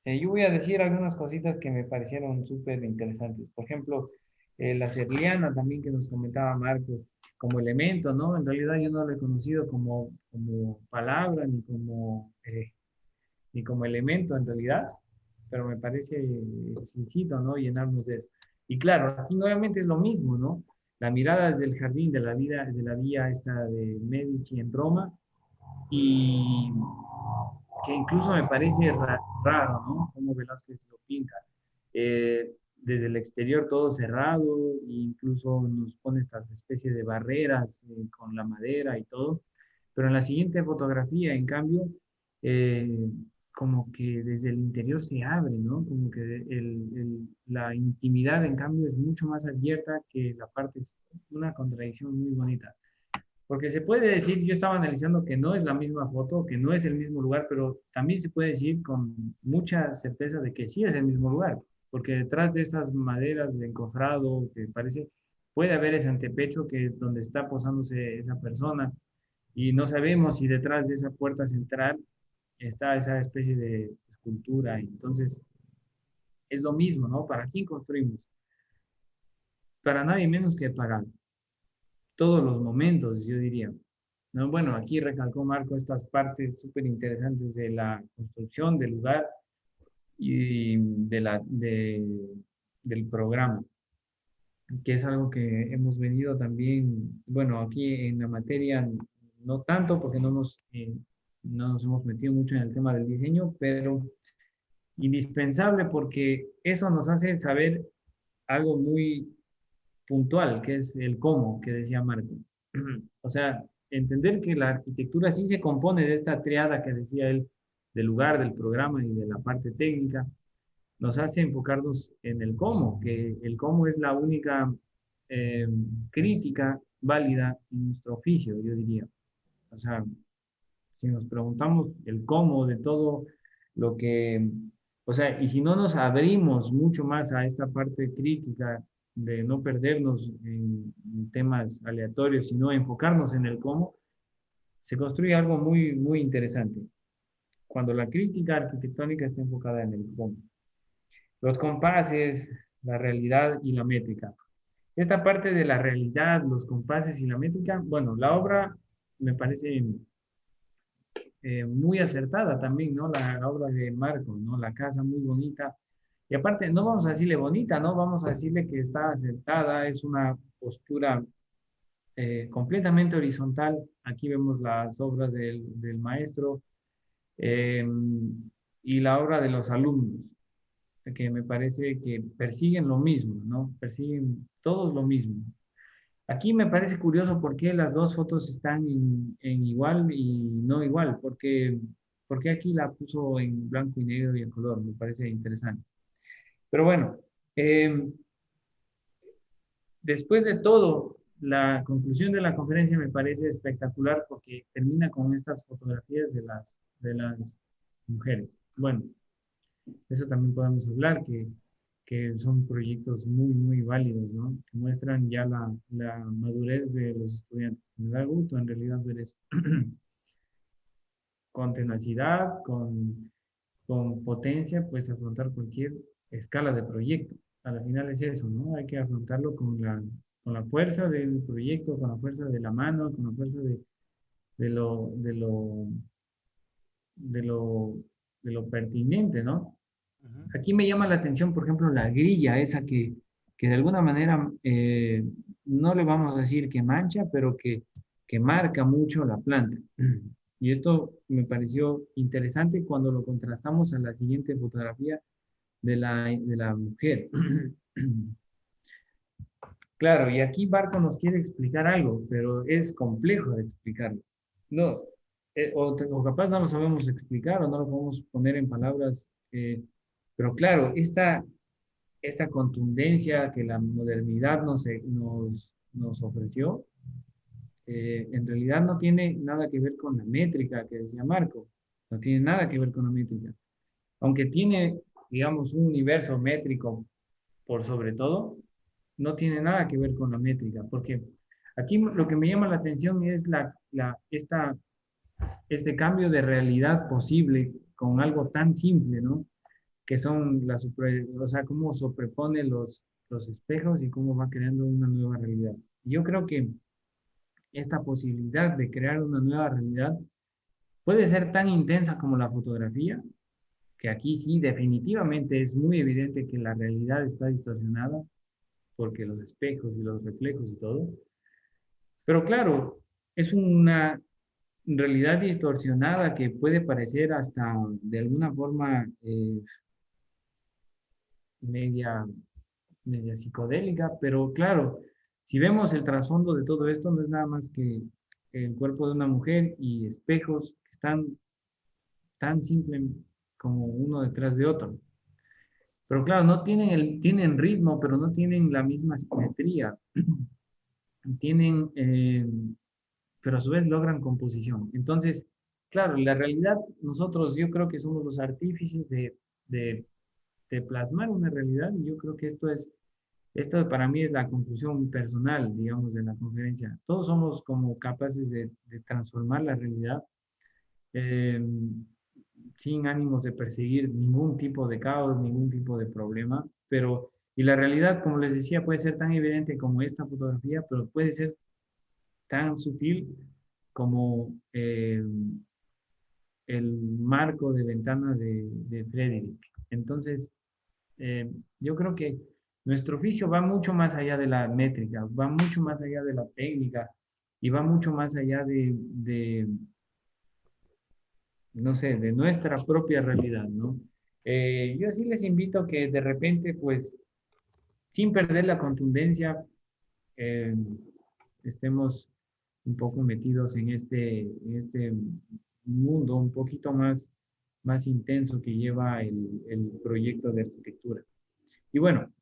Yo voy a decir algunas cositas que me parecieron súper interesantes. Por ejemplo, la serliana también que nos comentaba Marco, como elemento, ¿no? En realidad yo no lo he conocido como palabra ni como elemento en realidad, pero me parece exquisito, ¿no? Llenarnos de eso. Y claro, aquí nuevamente es lo mismo, ¿no? La mirada desde el jardín de la vida, de la vía esta de Medici en Roma, y que incluso me parece raro, ¿no? Cómo Velázquez lo pinta. Desde el exterior todo cerrado, e incluso nos pone esta especie de barreras con la madera y todo. Pero en la siguiente fotografía, en cambio, eh, como que desde el interior se abre, ¿no? Como que la intimidad, en cambio, es mucho más abierta que la parte, una contradicción muy bonita. Porque se puede decir, yo estaba analizando que no es la misma foto, que no es el mismo lugar, pero también se puede decir con mucha certeza de que sí es el mismo lugar, porque detrás de esas maderas de encofrado que parece, puede haber ese antepecho que donde está posándose esa persona y no sabemos si detrás de esa puerta central está esa especie de escultura. Y entonces es lo mismo, ¿no? ¿Para quién construimos? Para nadie menos que para todos los momentos, yo diría. No, bueno, aquí recalcó Marco estas partes súper interesantes de la construcción del lugar y del programa, que es algo que hemos venido también, bueno, aquí en la materia no tanto porque no nos hemos metido mucho en el tema del diseño, pero indispensable porque eso nos hace saber algo muy puntual, que es el cómo, que decía Marco. O sea, entender que la arquitectura sí se compone de esta triada que decía él, del lugar, del programa y de la parte técnica, nos hace enfocarnos en el cómo, que el cómo es la única eh, crítica válida en nuestro oficio, yo diría. O sea, si nos preguntamos el cómo de todo lo que, o sea, y si no nos abrimos mucho más a esta parte crítica de no perdernos en temas aleatorios, sino enfocarnos en el cómo, se construye algo muy, muy interesante. Cuando la crítica arquitectónica está enfocada en el cómo. Los compases, la realidad y la métrica. Esta parte de la realidad, los compases y la métrica, bueno, la obra me parece muy acertada también, ¿no? La obra de Marco, ¿no? La casa muy bonita. Y aparte, no vamos a decirle bonita, ¿no? Vamos a decirle que está acertada, es una postura completamente horizontal. Aquí vemos las obras del maestro eh, y la obra de los alumnos, que me parece que persiguen lo mismo, ¿no? Persiguen todos lo mismo. Aquí me parece curioso por qué las dos fotos están en igual y no igual, porque aquí la puso en blanco y negro y en color, me parece interesante. Pero bueno, eh, después de todo, la conclusión de la conferencia me parece espectacular porque termina con estas fotografías de las mujeres. Bueno, eso también podemos hablar, que son proyectos muy, muy válidos, ¿no? Que muestran ya la madurez de los estudiantes. Me da gusto en realidad ver eso. Con tenacidad, con potencia, puedes afrontar cualquier escala de proyecto. Al final es eso, ¿no? Hay que afrontarlo con la fuerza del proyecto, con la fuerza de la mano, con la fuerza de lo, de lo, de lo, de lo pertinente, ¿no? Ujú. Aquí me llama la atención, por ejemplo, la grilla esa que de alguna manera no le vamos a decir que mancha, pero que marca mucho la planta. Y esto me pareció interesante cuando lo contrastamos a la siguiente fotografía de la mujer. Claro, y aquí Barco nos quiere explicar algo, pero es complejo de explicarlo. No, o capaz no lo sabemos explicar o no lo podemos poner en palabras, pero claro, esta contundencia que la modernidad nos ofreció en realidad no tiene nada que ver con la métrica que decía Marco, no tiene nada que ver con la métrica. Aunque tiene, digamos, un universo métrico por sobre todo, no tiene nada que ver con la métrica, porque aquí lo que me llama la atención es este cambio de realidad posible con algo tan simple, ¿no? Que son o sea, cómo sobrepone los espejos y cómo va creando una nueva realidad. Yo creo que esta posibilidad de crear una nueva realidad puede ser tan intensa como la fotografía, que aquí sí definitivamente es muy evidente que la realidad está distorsionada porque los espejos y los reflejos y todo. Pero claro, es una realidad distorsionada que puede parecer hasta de alguna forma media, media psicodélica, pero claro, si vemos el trasfondo de todo esto, no es nada más que el cuerpo de una mujer y espejos que están tan simples como uno detrás de otro. Pero claro, no tienen tienen ritmo, pero no tienen la misma simetría. Tienen, pero a su vez logran composición. Entonces, claro, la realidad, nosotros yo creo que somos los artífices de, de plasmar una realidad y yo creo que esto para mí es la conclusión personal, digamos, de la conferencia. Todos somos como capaces de transformar la realidad eh, sin ánimos de perseguir ningún tipo de caos, ningún tipo de problema, pero, y la realidad, como les decía, puede ser tan evidente como esta fotografía, pero puede ser tan sutil como el marco de ventana de Frederick. Entonces, yo creo que nuestro oficio va mucho más allá de la métrica, va mucho más allá de la técnica y va mucho más allá no sé, de nuestra propia realidad, ¿no? Yo sí les invito a que de repente, pues, sin perder la contundencia, eh, estemos un poco metidos en este mundo un poquito más intenso que lleva el proyecto de arquitectura. Y bueno,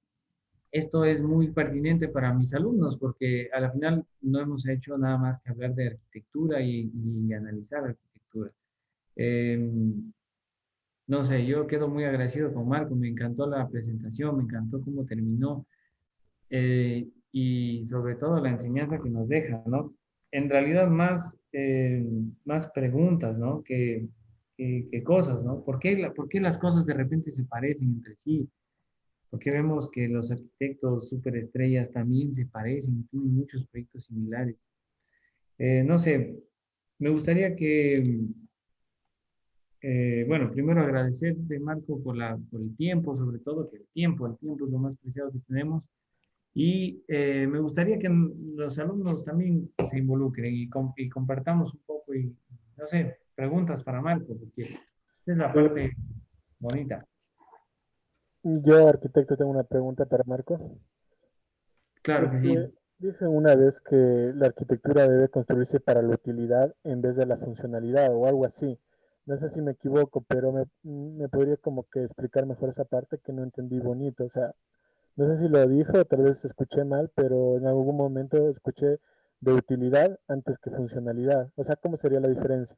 esto es muy pertinente para mis alumnos porque a la final no hemos hecho nada más que hablar de arquitectura y analizar arquitectura. Eh, no sé, yo quedo muy agradecido con Marco, me encantó la presentación, me encantó cómo terminó y sobre todo la enseñanza que nos deja, ¿no? En realidad más preguntas, ¿no? Que cosas, ¿no? ¿Por qué las cosas de repente se parecen entre sí? ¿Por qué vemos que los arquitectos superestrellas también se parecen, tienen muchos proyectos similares? No sé, me gustaría bueno, primero agradecerte, Marco, por el tiempo, sobre todo que el tiempo es lo más preciado que tenemos. Y me gustaría que los alumnos también se involucren y compartamos un poco y, no sé, preguntas para Marco, porque esta es la Sí, parte bonita. yo, arquitecto, tengo una pregunta para Marco. Claro que sí. Dije una vez que la arquitectura debe construirse para la utilidad en vez de la funcionalidad o algo así. No sé si me equivoco, pero me podría como que explicar mejor esa parte que no entendí bonito. O sea, no sé si lo dijo, tal vez escuché mal, pero en algún momento escuché de utilidad antes que funcionalidad. O sea, ¿cómo sería la diferencia?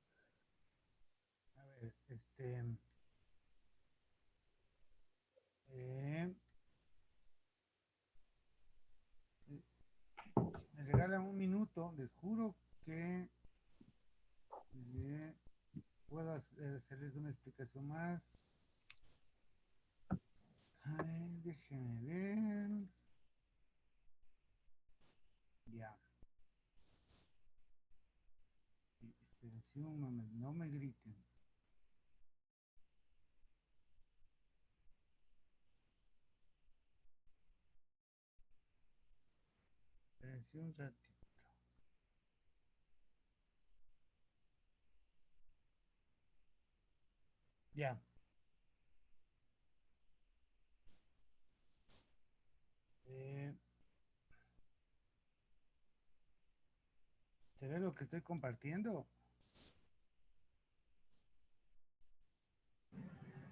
A ver, eh, me regalan un minuto, les juro que eh, puedo hacerles una explicación más. A ver, déjenme ver. Ya. Esperen, no me griten. Esperen un ratito. Ya. Eh, ¿Se ve lo que estoy compartiendo?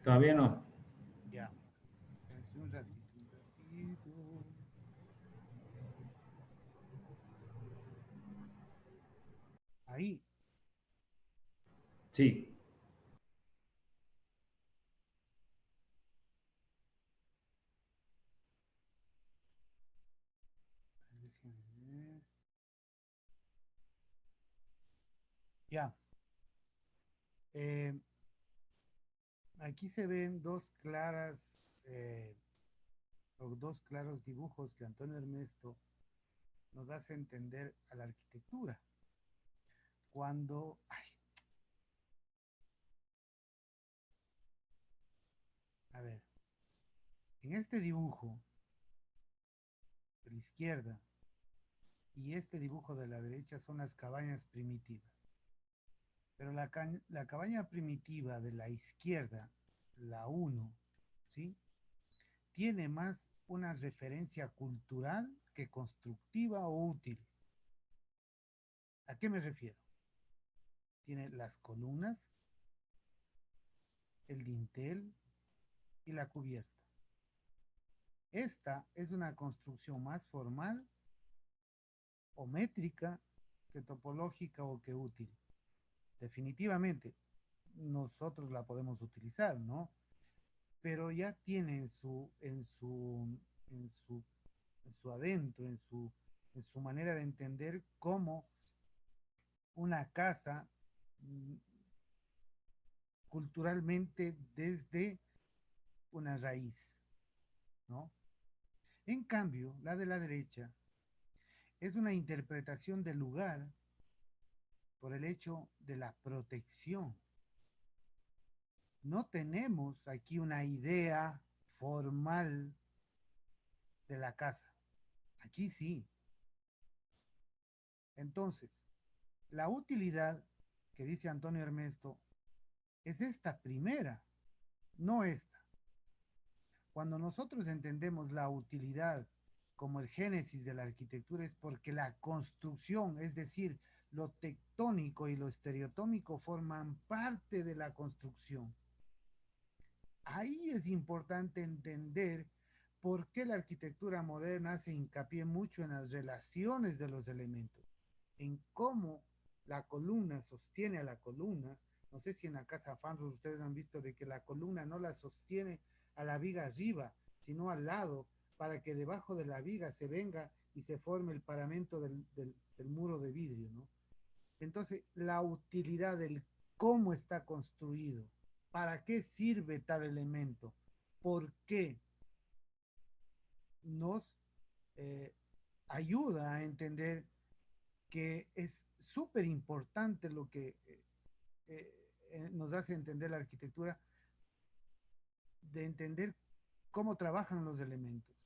Todavía no. Ya. Esperen un ratito, un ratito. Ahí. Sí. Déjenme ver. Ya. Eh, aquí se ven eh, dos claros dibujos que Antonio Ernesto nos hace entender a la arquitectura. Cuando, ay, a ver, en este dibujo de la izquierda y este dibujo de la derecha son las cabañas primitivas. Pero la cabaña primitiva de la izquierda, la uno, ¿sí? Tiene más una referencia cultural que constructiva o útil. ¿A qué me refiero? Tiene las columnas, el dintel y la cubierta. Esta es una construcción más formal o métrica que topológica o que útil. Definitivamente, nosotros la podemos utilizar, ¿no? Pero ya tiene en su, en su adentro, en su manera de entender cómo una casa culturalmente desde una raíz, ¿no? En cambio, la de la derecha es una interpretación del lugar por el hecho de la protección. No tenemos aquí una idea formal de la casa. Aquí sí. Entonces, la utilidad que dice Antonio Ernesto es esta primera, no esta. Cuando nosotros entendemos la utilidad como el génesis de la arquitectura es porque la construcción, es decir, lo tectónico y lo estereotómico forman parte de la construcción. Ahí es importante entender por qué la arquitectura moderna hace hincapié mucho en las relaciones de los elementos, en cómo la columna sostiene a la columna. No sé si en la casa Fanros ustedes han visto de que la columna no la sostiene a la viga arriba, sino al lado, para que debajo de la viga se venga y se forme el paramento del muro de vidrio, ¿no? Entonces, la utilidad del cómo está construido, para qué sirve tal elemento, por qué nos eh, ayuda a entender que es súper importante lo que nos hace entender la arquitectura, de entender cómo trabajan los elementos.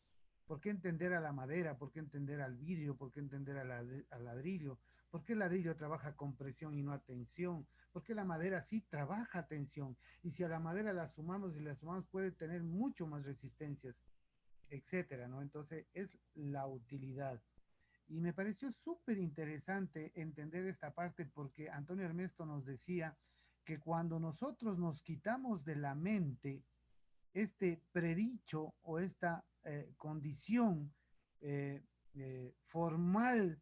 ¿Por qué entender a la madera? ¿Por qué entender al vidrio? ¿Por qué entender al ladrillo? ¿Por qué el ladrillo trabaja con presión y no a tensión? ¿Por qué la madera sí trabaja a tensión? Y si a la madera la sumamos y la sumamos puede tener mucho más resistencias, etcétera, ¿no? Entonces es la utilidad. Y me pareció súper interesante entender esta parte porque Antonio Ernesto nos decía que cuando nosotros nos quitamos de la mente este predicho o esta condición eh, formal,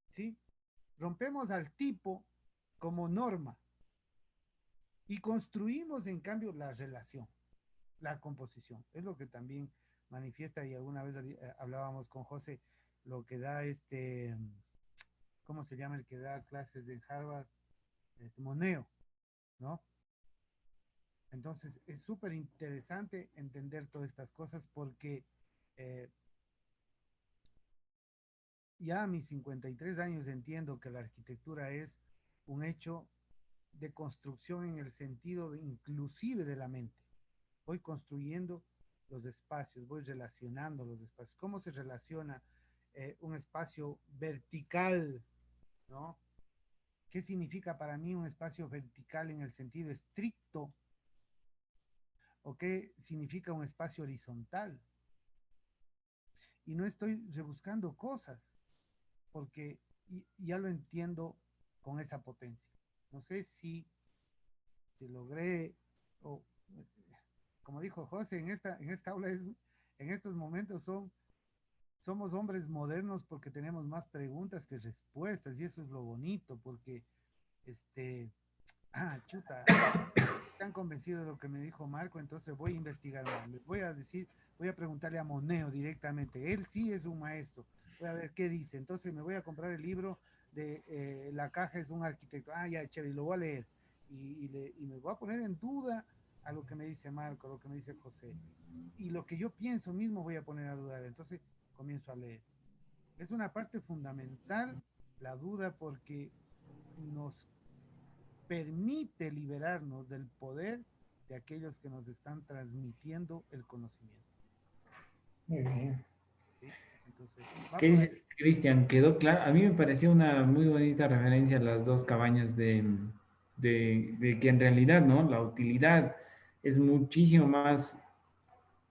¿sí? Rompemos al tipo como norma y construimos en cambio la relación, la composición. Es lo que también manifiesta y alguna vez hablábamos con José, lo que da ¿cómo se llama el que da clases en Harvard? Moneo, ¿no? Entonces es súper interesante entender todas estas cosas porque eh, ya a mis 53 años entiendo que la arquitectura es un hecho de construcción en el sentido de, inclusive de la mente. Voy construyendo los espacios, voy relacionando los espacios. ¿Cómo se relaciona un espacio vertical, ¿no? ¿Qué significa para mí un espacio vertical en el sentido estricto? ¿O qué significa un espacio horizontal? Y no estoy rebuscando cosas, porque ya lo entiendo con esa potencia. No sé si logré, o como dijo José, en esta aula en estos momentos son somos hombres modernos porque tenemos más preguntas que respuestas y eso es lo bonito porque, este, chuta, tan convencido de lo que me dijo Marco, entonces voy a investigar más. Le voy a decir, voy a preguntarle a Moneo directamente. Él sí es un maestro. Voy a ver qué dice. Entonces me voy a comprar el libro de La caja es un arquitecto. Ah, ya, chévere, lo voy a leer. Y me voy a poner en duda a lo que me dice Marco, a lo que me dice José. Y lo que yo pienso mismo voy a poner a dudar. Entonces comienzo a leer. Es una parte fundamental la duda porque nos permite liberarnos del poder de aquellos que nos están transmitiendo el conocimiento. Muy bien. ¿Sí? Entonces, va ¿Qué por dice ahí. Cristian? Quedó claro. A mí me pareció una muy bonita referencia a las dos cabañas de que en realidad, ¿no? La utilidad es muchísimo más,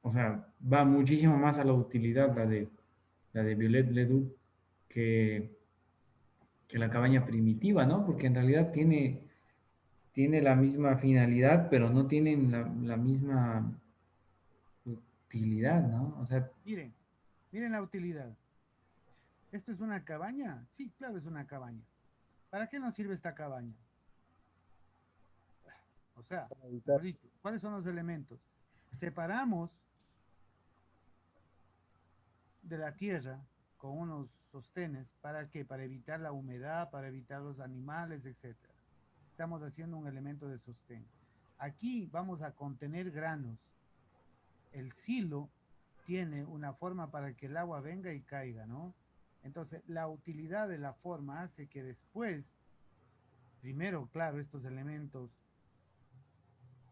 o sea, va muchísimo más a la utilidad la de Violet Ledoux que, que la cabaña primitiva, ¿no? Porque en realidad tiene la misma finalidad, pero no tienen la misma utilidad, ¿no? O sea, Miren, miren la utilidad. ¿Esto es una cabaña? Sí, claro, es una cabaña. ¿Para qué nos sirve esta cabaña? O sea, para evitar. mejor dicho, ¿cuáles son los elementos? Separamos de la tierra con unos sostenes, ¿para qué? Para evitar la humedad, para evitar los animales, etcétera. Estamos haciendo un elemento de sostén. Aquí vamos a contener granos. El silo tiene una forma para que el agua venga y caiga, ¿no? Entonces, la utilidad de la forma hace que después, primero, claro, estos elementos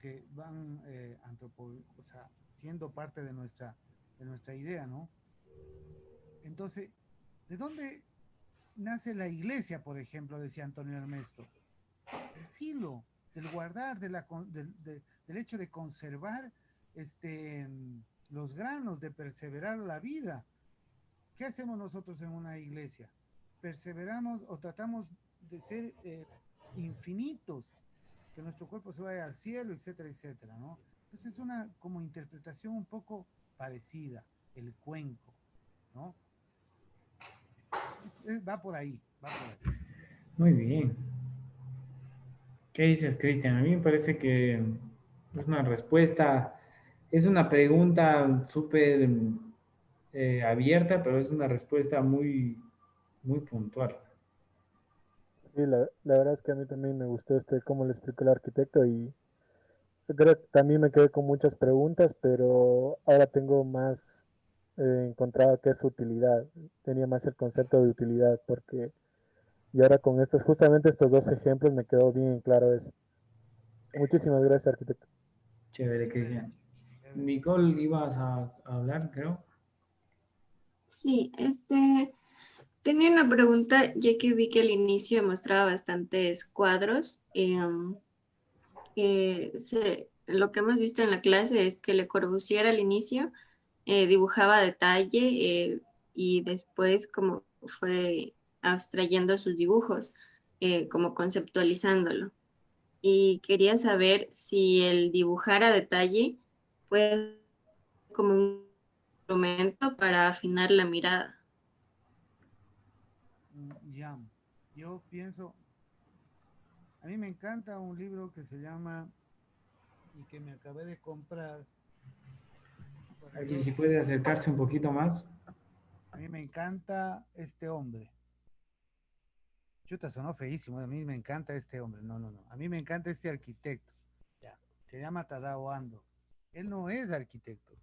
que van o sea, siendo parte de nuestra idea, ¿no? Entonces, ¿de dónde nace la iglesia, por ejemplo, decía Antonio Ernesto? Del silo, del guardar, del hecho de conservar los granos, de perseverar la vida. ¿Qué hacemos nosotros en una iglesia? Perseveramos o tratamos de ser infinitos, que nuestro cuerpo se vaya al cielo, etcétera, etcétera, ¿no? Entonces es una como interpretación un poco parecida, el cuenco, ¿no? Va por ahí, va por ahí. muy bien. ¿Qué dices, Cristian? A mí me parece que es una respuesta, es una pregunta súper abierta, pero es una respuesta muy puntual. Sí, la verdad es que a mí también me gustó cómo le explicó el arquitecto y yo creo que también me quedé con muchas preguntas, pero ahora tengo más encontrado qué es utilidad. Tenía más el concepto de utilidad porque, y ahora con estos, justamente estos dos ejemplos me quedó bien claro eso. Muchísimas gracias, arquitecto. Chévere, Chévere, Cristian. chévere. Nicole, ibas a hablar, creo. Sí, tenía una pregunta, ya que vi que al inicio mostraba bastantes cuadros. Lo que hemos visto en la clase es que Le Corbusier al inicio dibujaba a detalle y después como fue abstrayendo sus dibujos, como conceptualizándolo. Y quería saber si el dibujar a detalle fue como un instrumento para afinar la mirada. Ya, yo pienso, a mí me encanta un libro que se llama, y que me acabé de comprar, para Así, yo, si puede acercarse un poquito más. a mí me encanta este hombre. Chuta, sonó feísimo, a mí me encanta este hombre. No, no, no, a mí me encanta este arquitecto. Ya, se llama Tadao Ando. Él no es arquitecto,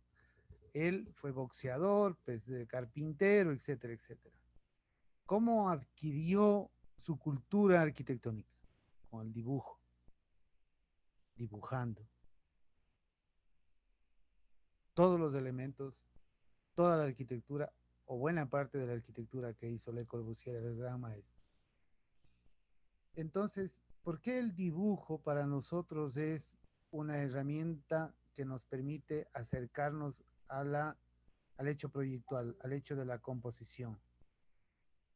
él fue boxeador, pues, de carpintero, etcétera, etcétera. ¿Cómo adquirió su cultura arquitectónica? Con el dibujo, dibujando todos los elementos, toda la arquitectura o buena parte de la arquitectura que hizo Le Corbusier, el gran maestro. Entonces, ¿por qué el dibujo para nosotros es una herramienta que nos permite acercarnos al hecho proyectual, al hecho de la composición?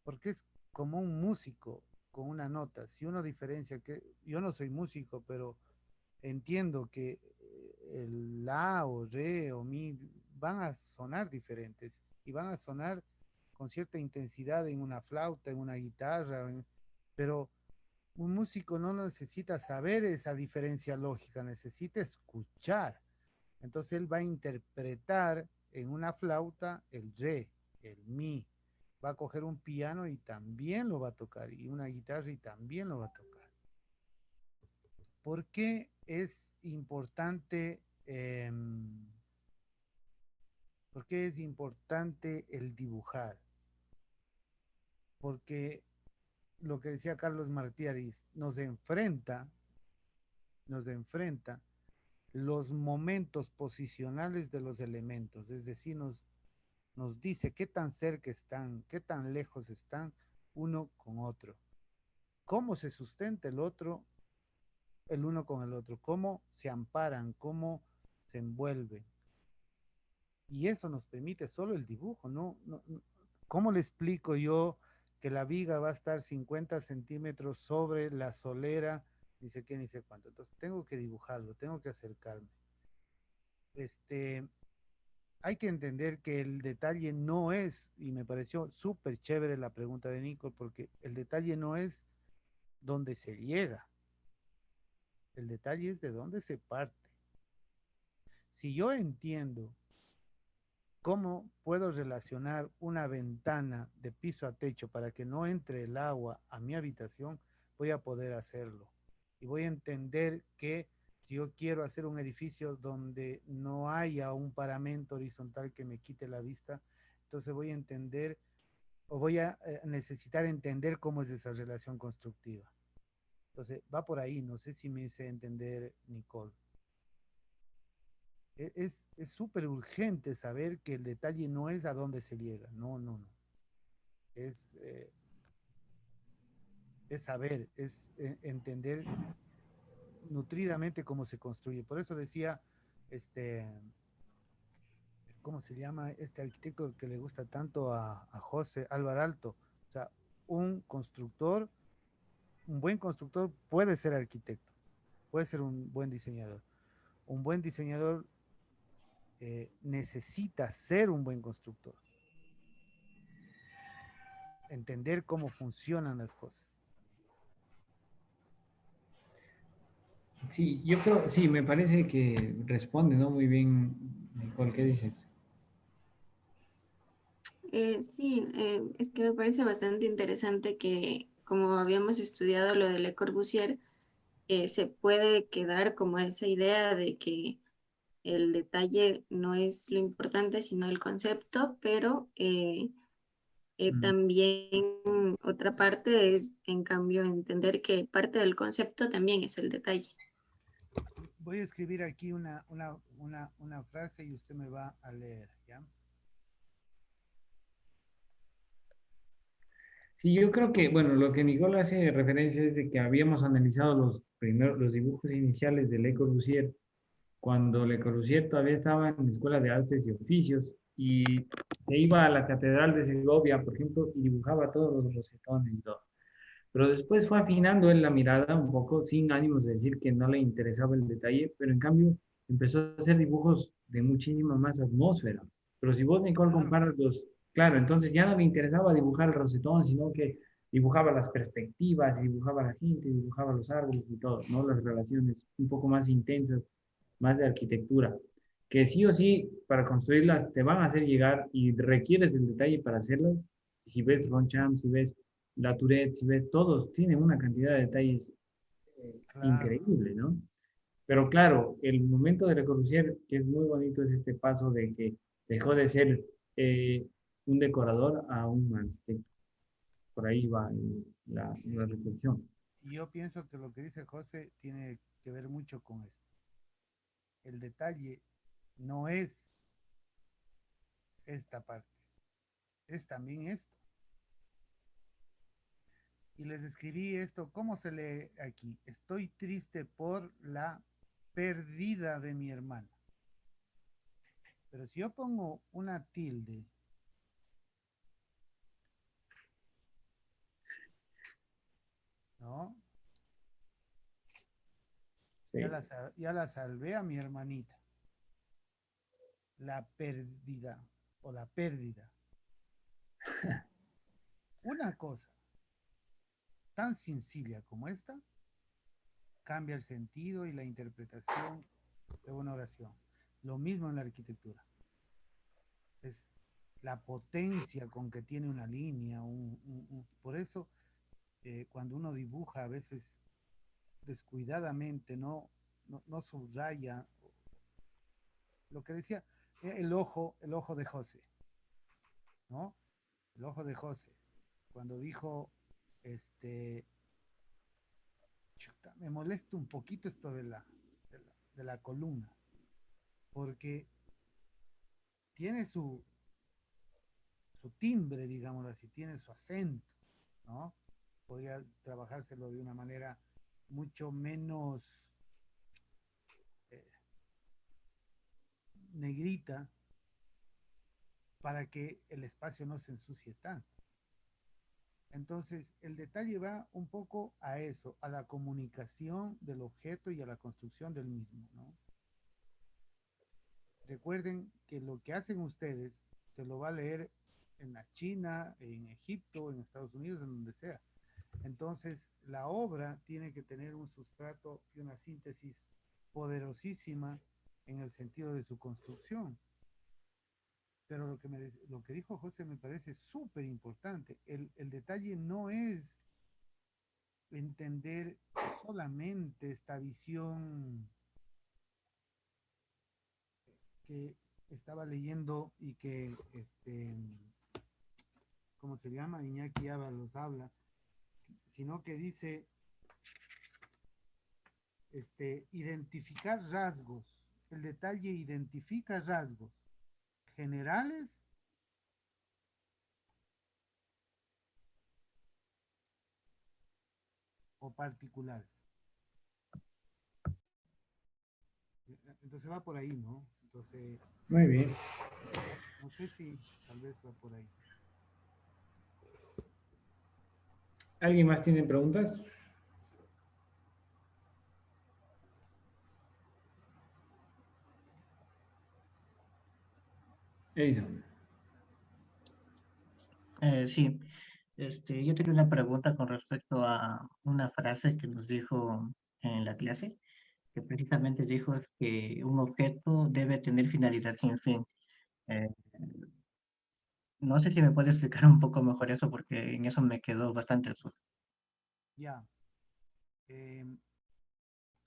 Porque es como un músico con una nota. Si uno diferencia, que yo no soy músico, pero entiendo que el la o re o mi van a sonar diferentes y van a sonar con cierta intensidad en una flauta, en una guitarra, pero un músico no necesita saber esa diferencia lógica, necesita escuchar. Entonces él va a interpretar en una flauta el re, el mi, va a coger un piano y también lo va a tocar, y una guitarra y también lo va a tocar. ¿Por qué es importante, por qué es importante el dibujar? Porque lo que decía Carlos Martiaris, nos enfrenta los momentos posicionales de los elementos, es decir, nos dice qué tan cerca están, qué tan lejos están uno con otro, cómo se sustenta el otro, el uno con el otro, cómo se amparan, cómo se envuelven. Y eso nos permite solo el dibujo, ¿no? ¿Cómo le explico yo que la viga va a estar 50 centímetros sobre la solera, ni sé qué, ni sé cuánto? Entonces tengo que dibujarlo, tengo que acercarme. Este, hay que entender que el detalle no es, y me pareció súper chévere la pregunta de Nico, porque el detalle no es dónde se llega, el detalle es de dónde se parte. Si yo entiendo cómo puedo relacionar una ventana de piso a techo para que no entre el agua a mi habitación, voy a poder hacerlo. Y voy a entender que si yo quiero hacer un edificio donde no haya un paramento horizontal que me quite la vista, entonces voy a entender o voy a necesitar entender cómo es esa relación constructiva. Entonces, va por ahí, no sé si me hice entender, Nicole. Es súper urgente saber que el detalle no es a dónde se llega, no. Es, es saber, es entender nutridamente cómo se construye. Por eso decía, este, ¿cómo se llama este arquitecto que le gusta tanto a José Álvaro Alto? O sea, un constructor, un buen constructor puede ser arquitecto, puede ser un buen diseñador. Un buen diseñador necesita ser un buen constructor, entender cómo funcionan las cosas. Sí, yo creo, sí, me parece que responde, ¿no? Muy bien, Nicole, ¿qué dices? Sí, es que me parece bastante interesante que, como habíamos estudiado lo de Le Corbusier, se puede quedar como esa idea de que el detalle no es lo importante, sino el concepto, pero Mm. también otra parte es, en cambio, entender que parte del concepto también es el detalle. Voy a escribir aquí una frase y usted me va a leer, ¿ya? Sí, yo creo que, bueno, lo que Nicole hace referencia es de que habíamos analizado los primeros, los dibujos iniciales de Le Corbusier cuando Le Corbusier todavía estaba en la Escuela de Artes y Oficios y se iba a la Catedral de Segovia, por ejemplo, y dibujaba todos los rosetones y todo. Pero después fue afinando en la mirada un poco, sin ánimos de decir que no le interesaba el detalle, pero en cambio empezó a hacer dibujos de muchísima más atmósfera. Pero si vos, Nicole, Claro, comparas los, claro, entonces ya no le interesaba dibujar el rosetón, sino que dibujaba las perspectivas, dibujaba la gente, dibujaba los árboles y todo, ¿no? Las relaciones un poco más intensas, más de arquitectura, que sí o sí, para construirlas, te van a hacer llegar y requieres del detalle para hacerlas. Si ves Ronchamp, si ves la Tourette, si ves, todos tienen una cantidad de detalles claro. increíble, ¿no? Pero claro, el momento de Le Corbusier, que es muy bonito, es este paso de que dejó de ser eh, un decorador a un arquitecto. Por ahí va la reflexión. Y yo pienso que lo que dice José tiene que ver mucho con esto. El detalle no es esta parte, es también esto. Y les escribí esto, ¿cómo se lee aquí? Estoy triste por la pérdida de mi hermana. Pero si yo pongo una tilde, ¿no? Sí. Ya la salvé a mi hermanita. La pérdida. o la pérdida. Una cosa tan sencilla como esta cambia el sentido y la interpretación de una oración. Lo mismo en la arquitectura. Es la potencia con que tiene una línea. Por eso, cuando uno dibuja, a veces descuidadamente no subraya lo que decía el ojo de José, ¿no? El ojo de José, cuando dijo, este, chuta, me molesta un poquito esto de la columna, porque tiene su timbre, digámoslo así, tiene su acento, ¿no? Podría trabajárselo de una manera mucho menos eh, negrita para que el espacio no se ensucie tanto. Entonces, el detalle va un poco a eso, a la comunicación del objeto y a la construcción del mismo, ¿no? Recuerden que lo que hacen ustedes se lo va a leer en la China, en Egipto, en Estados Unidos, en donde sea. Entonces, la obra tiene que tener un sustrato y una síntesis poderosísima en el sentido de su construcción. Pero lo que dijo José me parece súper importante. El detalle no es entender solamente esta visión que estaba leyendo y que, ¿cómo se llama? Iñaki Ábalos habla, sino que dice, identificar rasgos. El detalle identifica rasgos generales o particulares. Entonces va por ahí, ¿no? Entonces, Muy bien. no sé si tal vez va por ahí. ¿Alguien más tiene preguntas? Edison. Sí, yo tenía una pregunta con respecto a una frase que nos dijo en la clase, que precisamente dijo que un objeto debe tener finalidad sin fin. Eh, no sé si me puede explicar un poco mejor eso, porque en eso me quedó bastante duda. Ya. Eh,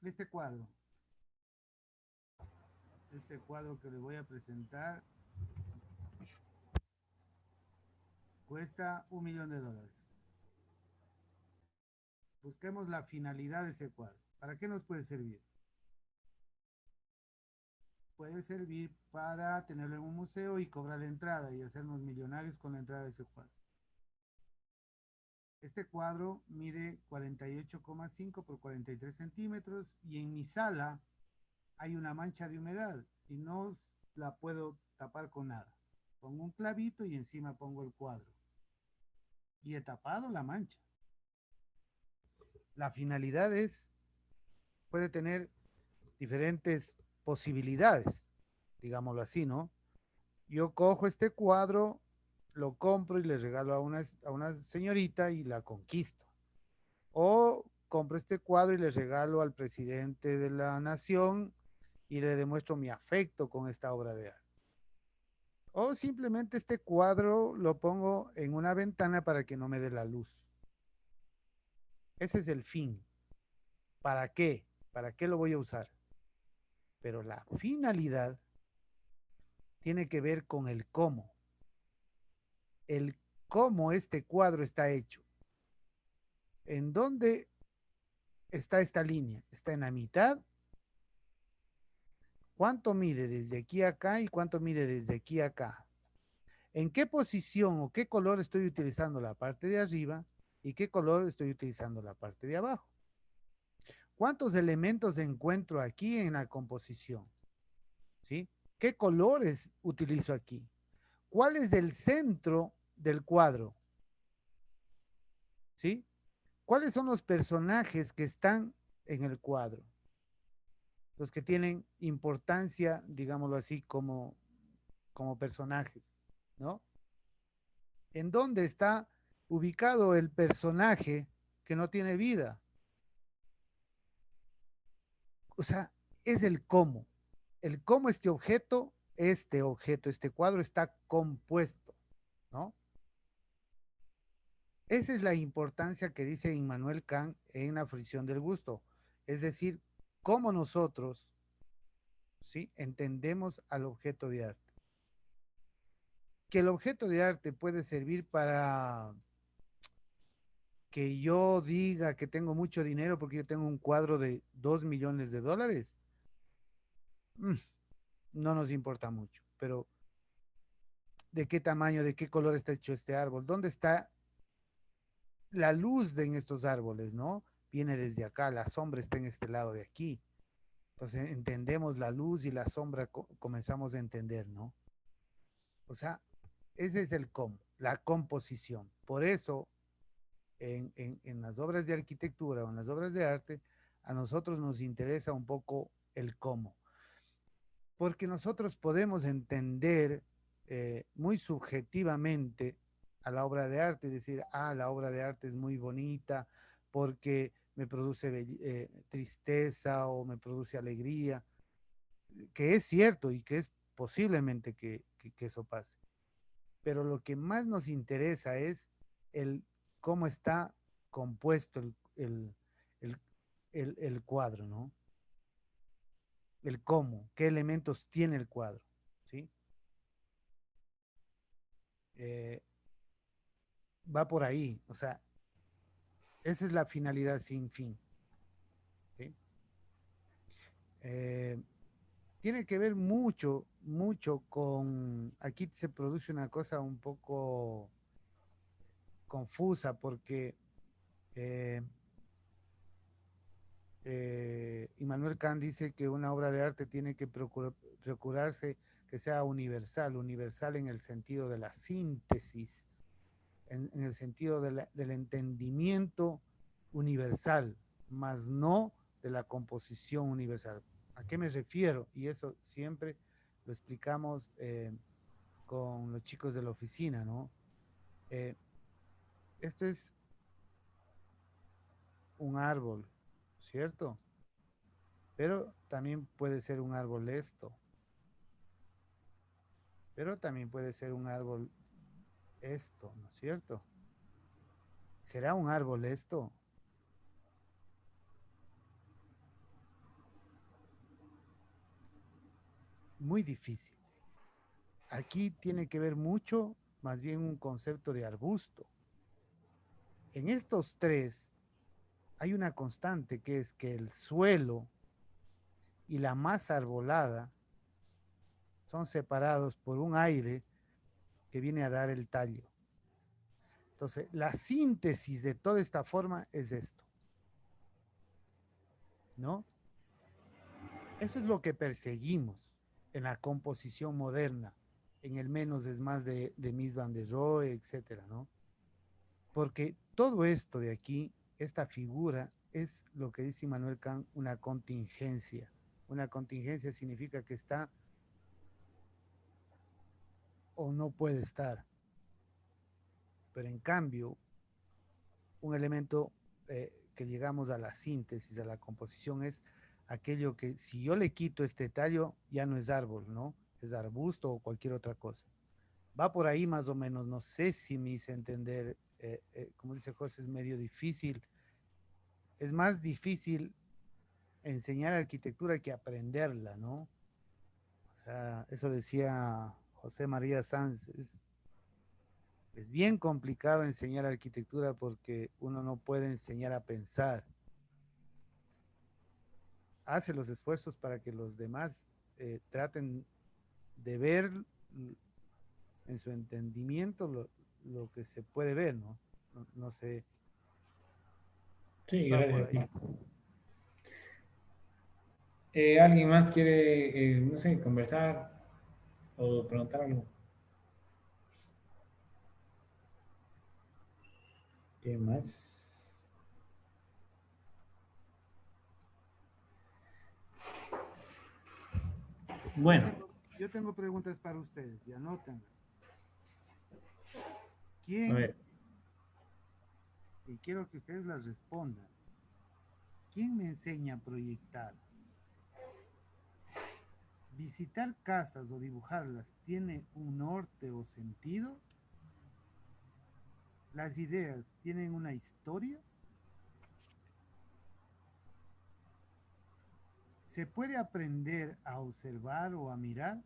este cuadro, que les voy a presentar, cuesta $1.000.000. Busquemos la finalidad de ese cuadro. ¿Para qué nos puede servir? Puede servir para tenerlo en un museo y cobrar la entrada y hacernos millonarios con la entrada de ese cuadro. Este cuadro mide 48,5 por 43 centímetros y en mi sala hay una mancha de humedad y no la puedo tapar con nada. Pongo un clavito y encima pongo el cuadro. Y he tapado la mancha. La finalidad puede tener diferentes posibilidades, digámoslo así, ¿no? Yo cojo este cuadro, lo compro y le regalo a una señorita y la conquisto. O compro este cuadro y le regalo al presidente de la nación y le demuestro mi afecto con esta obra de arte. O simplemente este cuadro lo pongo en una ventana para que no me dé la luz. Ese es el fin. ¿Para qué? ¿Para qué lo voy a usar? Pero la finalidad tiene que ver con el cómo. El cómo este cuadro está hecho. ¿En dónde está esta línea? ¿Está en la mitad? ¿Cuánto mide desde aquí a acá y cuánto mide desde aquí a acá? ¿En qué posición o qué color estoy utilizando la parte de arriba y qué color estoy utilizando la parte de abajo? ¿Cuántos elementos encuentro aquí en la composición? ¿Sí? ¿Qué colores utilizo aquí? ¿Cuál es el centro del cuadro? ¿Sí? ¿Cuáles son los personajes que están en el cuadro? Los que tienen importancia, digámoslo así, como personajes. ¿no? ¿En dónde está ubicado el personaje que no tiene vida? O sea, es el cómo. El cómo este objeto, este cuadro está compuesto, ¿no? Esa es la importancia que dice Immanuel Kant en la fruición del gusto. Es decir, cómo nosotros, ¿sí?, entendemos al objeto de arte. Que el objeto de arte puede servir para que yo diga que tengo mucho dinero porque yo tengo un cuadro de 2 millones de dólares, mm, no nos importa mucho. Pero ¿de qué tamaño, de qué color está hecho este árbol? ¿Dónde está la luz en estos árboles, no? Viene desde acá, la sombra está en este lado de aquí. Entonces entendemos la luz y la sombra, comenzamos a entender, ¿no? O sea, ese es el cómo, la composición. Por eso, en las obras de arquitectura o en las obras de arte, a nosotros nos interesa un poco el cómo. Porque nosotros podemos entender muy subjetivamente a la obra de arte, decir, ah, la obra de arte es muy bonita porque me produce tristeza o me produce alegría, que es cierto y que es posiblemente que eso pase. Pero lo que más nos interesa es el cómo está compuesto el, el cuadro, ¿no? El cómo, qué elementos tiene el cuadro, ¿sí? Eh, Va por ahí, o sea, esa es la finalidad sin fin, ¿sí? Eh, Tiene que ver mucho, mucho con, aquí se produce una cosa un poco confusa porque eh, Immanuel Kant dice que una obra de arte tiene que procurarse que sea universal, universal en el sentido de la síntesis, en el sentido del entendimiento universal, más no de la composición universal. ¿A qué me refiero? Y eso siempre lo explicamos con los chicos de la oficina, ¿no? Eh, Esto es un árbol, ¿cierto? Pero también puede ser un árbol esto, pero también puede ser un árbol esto, ¿no es cierto? ¿Será un árbol esto? Muy difícil. Aquí tiene que ver mucho, más bien un concepto de arbusto. En estos tres hay una constante que es que el suelo y la masa arbolada son separados por un aire que viene a dar el tallo. Entonces, la síntesis de toda esta forma es esto, ¿no? Eso es lo que perseguimos en la composición moderna, en el menos es más de Mies van der Rohe, etcétera, ¿no? Porque todo esto de aquí, esta figura, es lo que dice Immanuel Kant, una contingencia. Una contingencia significa que está o no puede estar. Pero en cambio, un elemento que llegamos a la síntesis, a la composición, es aquello que si yo le quito este tallo, ya no es árbol, ¿no? Es arbusto o cualquier otra cosa. Va por ahí más o menos, no sé si me hice entender, como dice José, es medio difícil. Es más difícil enseñar arquitectura que aprenderla, ¿no? O sea, eso decía José María Sanz, es bien complicado enseñar arquitectura porque uno no puede enseñar a pensar. Hace los esfuerzos para que los demás traten de ver en su entendimiento lo que se puede ver, ¿no? No, no sé, Sí, va por gracias a ahí. ti. ¿Alguien más quiere, no sé, conversar o preguntar algo? ¿Qué más? Yo Bueno, tengo, yo tengo preguntas para ustedes y anoten. ¿Quién? A ver, Y quiero que ustedes las respondan. ¿Quién me enseña a proyectar? ¿Visitar casas o dibujarlas tiene un norte o sentido? ¿Las ideas tienen una historia? ¿Se puede aprender a observar o a mirar?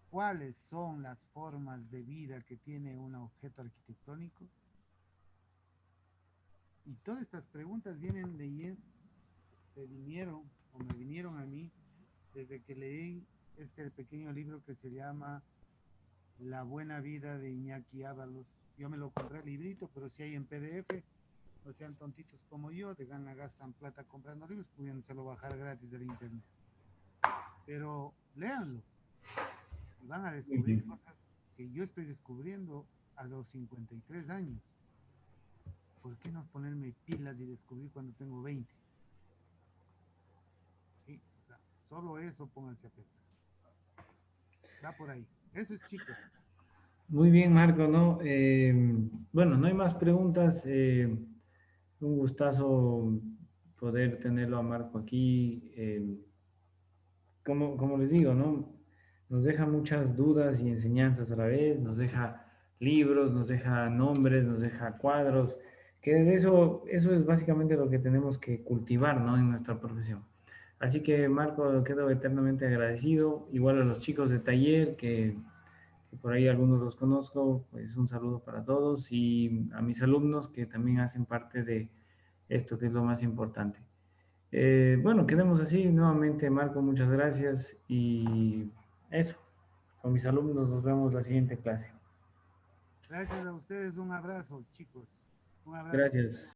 ¿Cuáles son las formas de vida que tiene un objeto arquitectónico? Y todas estas preguntas se vinieron o me vinieron a mí desde que leí este pequeño libro que se llama La buena vida de Iñaki Ábalos. Yo me lo compré el librito, pero si hay en PDF, no sean tontitos como yo, de gana gastan plata comprando libros, pudiéndoselo bajar gratis del internet. Pero léanlo y van a descubrir cosas que yo estoy descubriendo a los 53 años. ¿Por qué no ponerme pilas y descubrir cuando tengo 20? ¿Sí? O sea, solo eso pónganse a pensar. Va por ahí. Eso es, chicos. muy bien, Marco, ¿no? Bueno, no hay más preguntas. Un gustazo poder tenerlo a Marco aquí. Como les digo, ¿no? Nos deja muchas dudas y enseñanzas a la vez, nos deja libros, nos deja nombres, nos deja cuadros, que de eso es básicamente lo que tenemos que cultivar, ¿no? En nuestra profesión. Así que, Marco, quedo eternamente agradecido. Igual a los chicos de taller, que por ahí algunos los conozco, pues un saludo para todos y a mis alumnos que también hacen parte de esto, que es lo más importante. Bueno, quedemos así. Nuevamente, Marco, muchas gracias y eso, con mis alumnos nos vemos la siguiente clase. Gracias a ustedes. Un abrazo, chicos. Un abrazo. Gracias.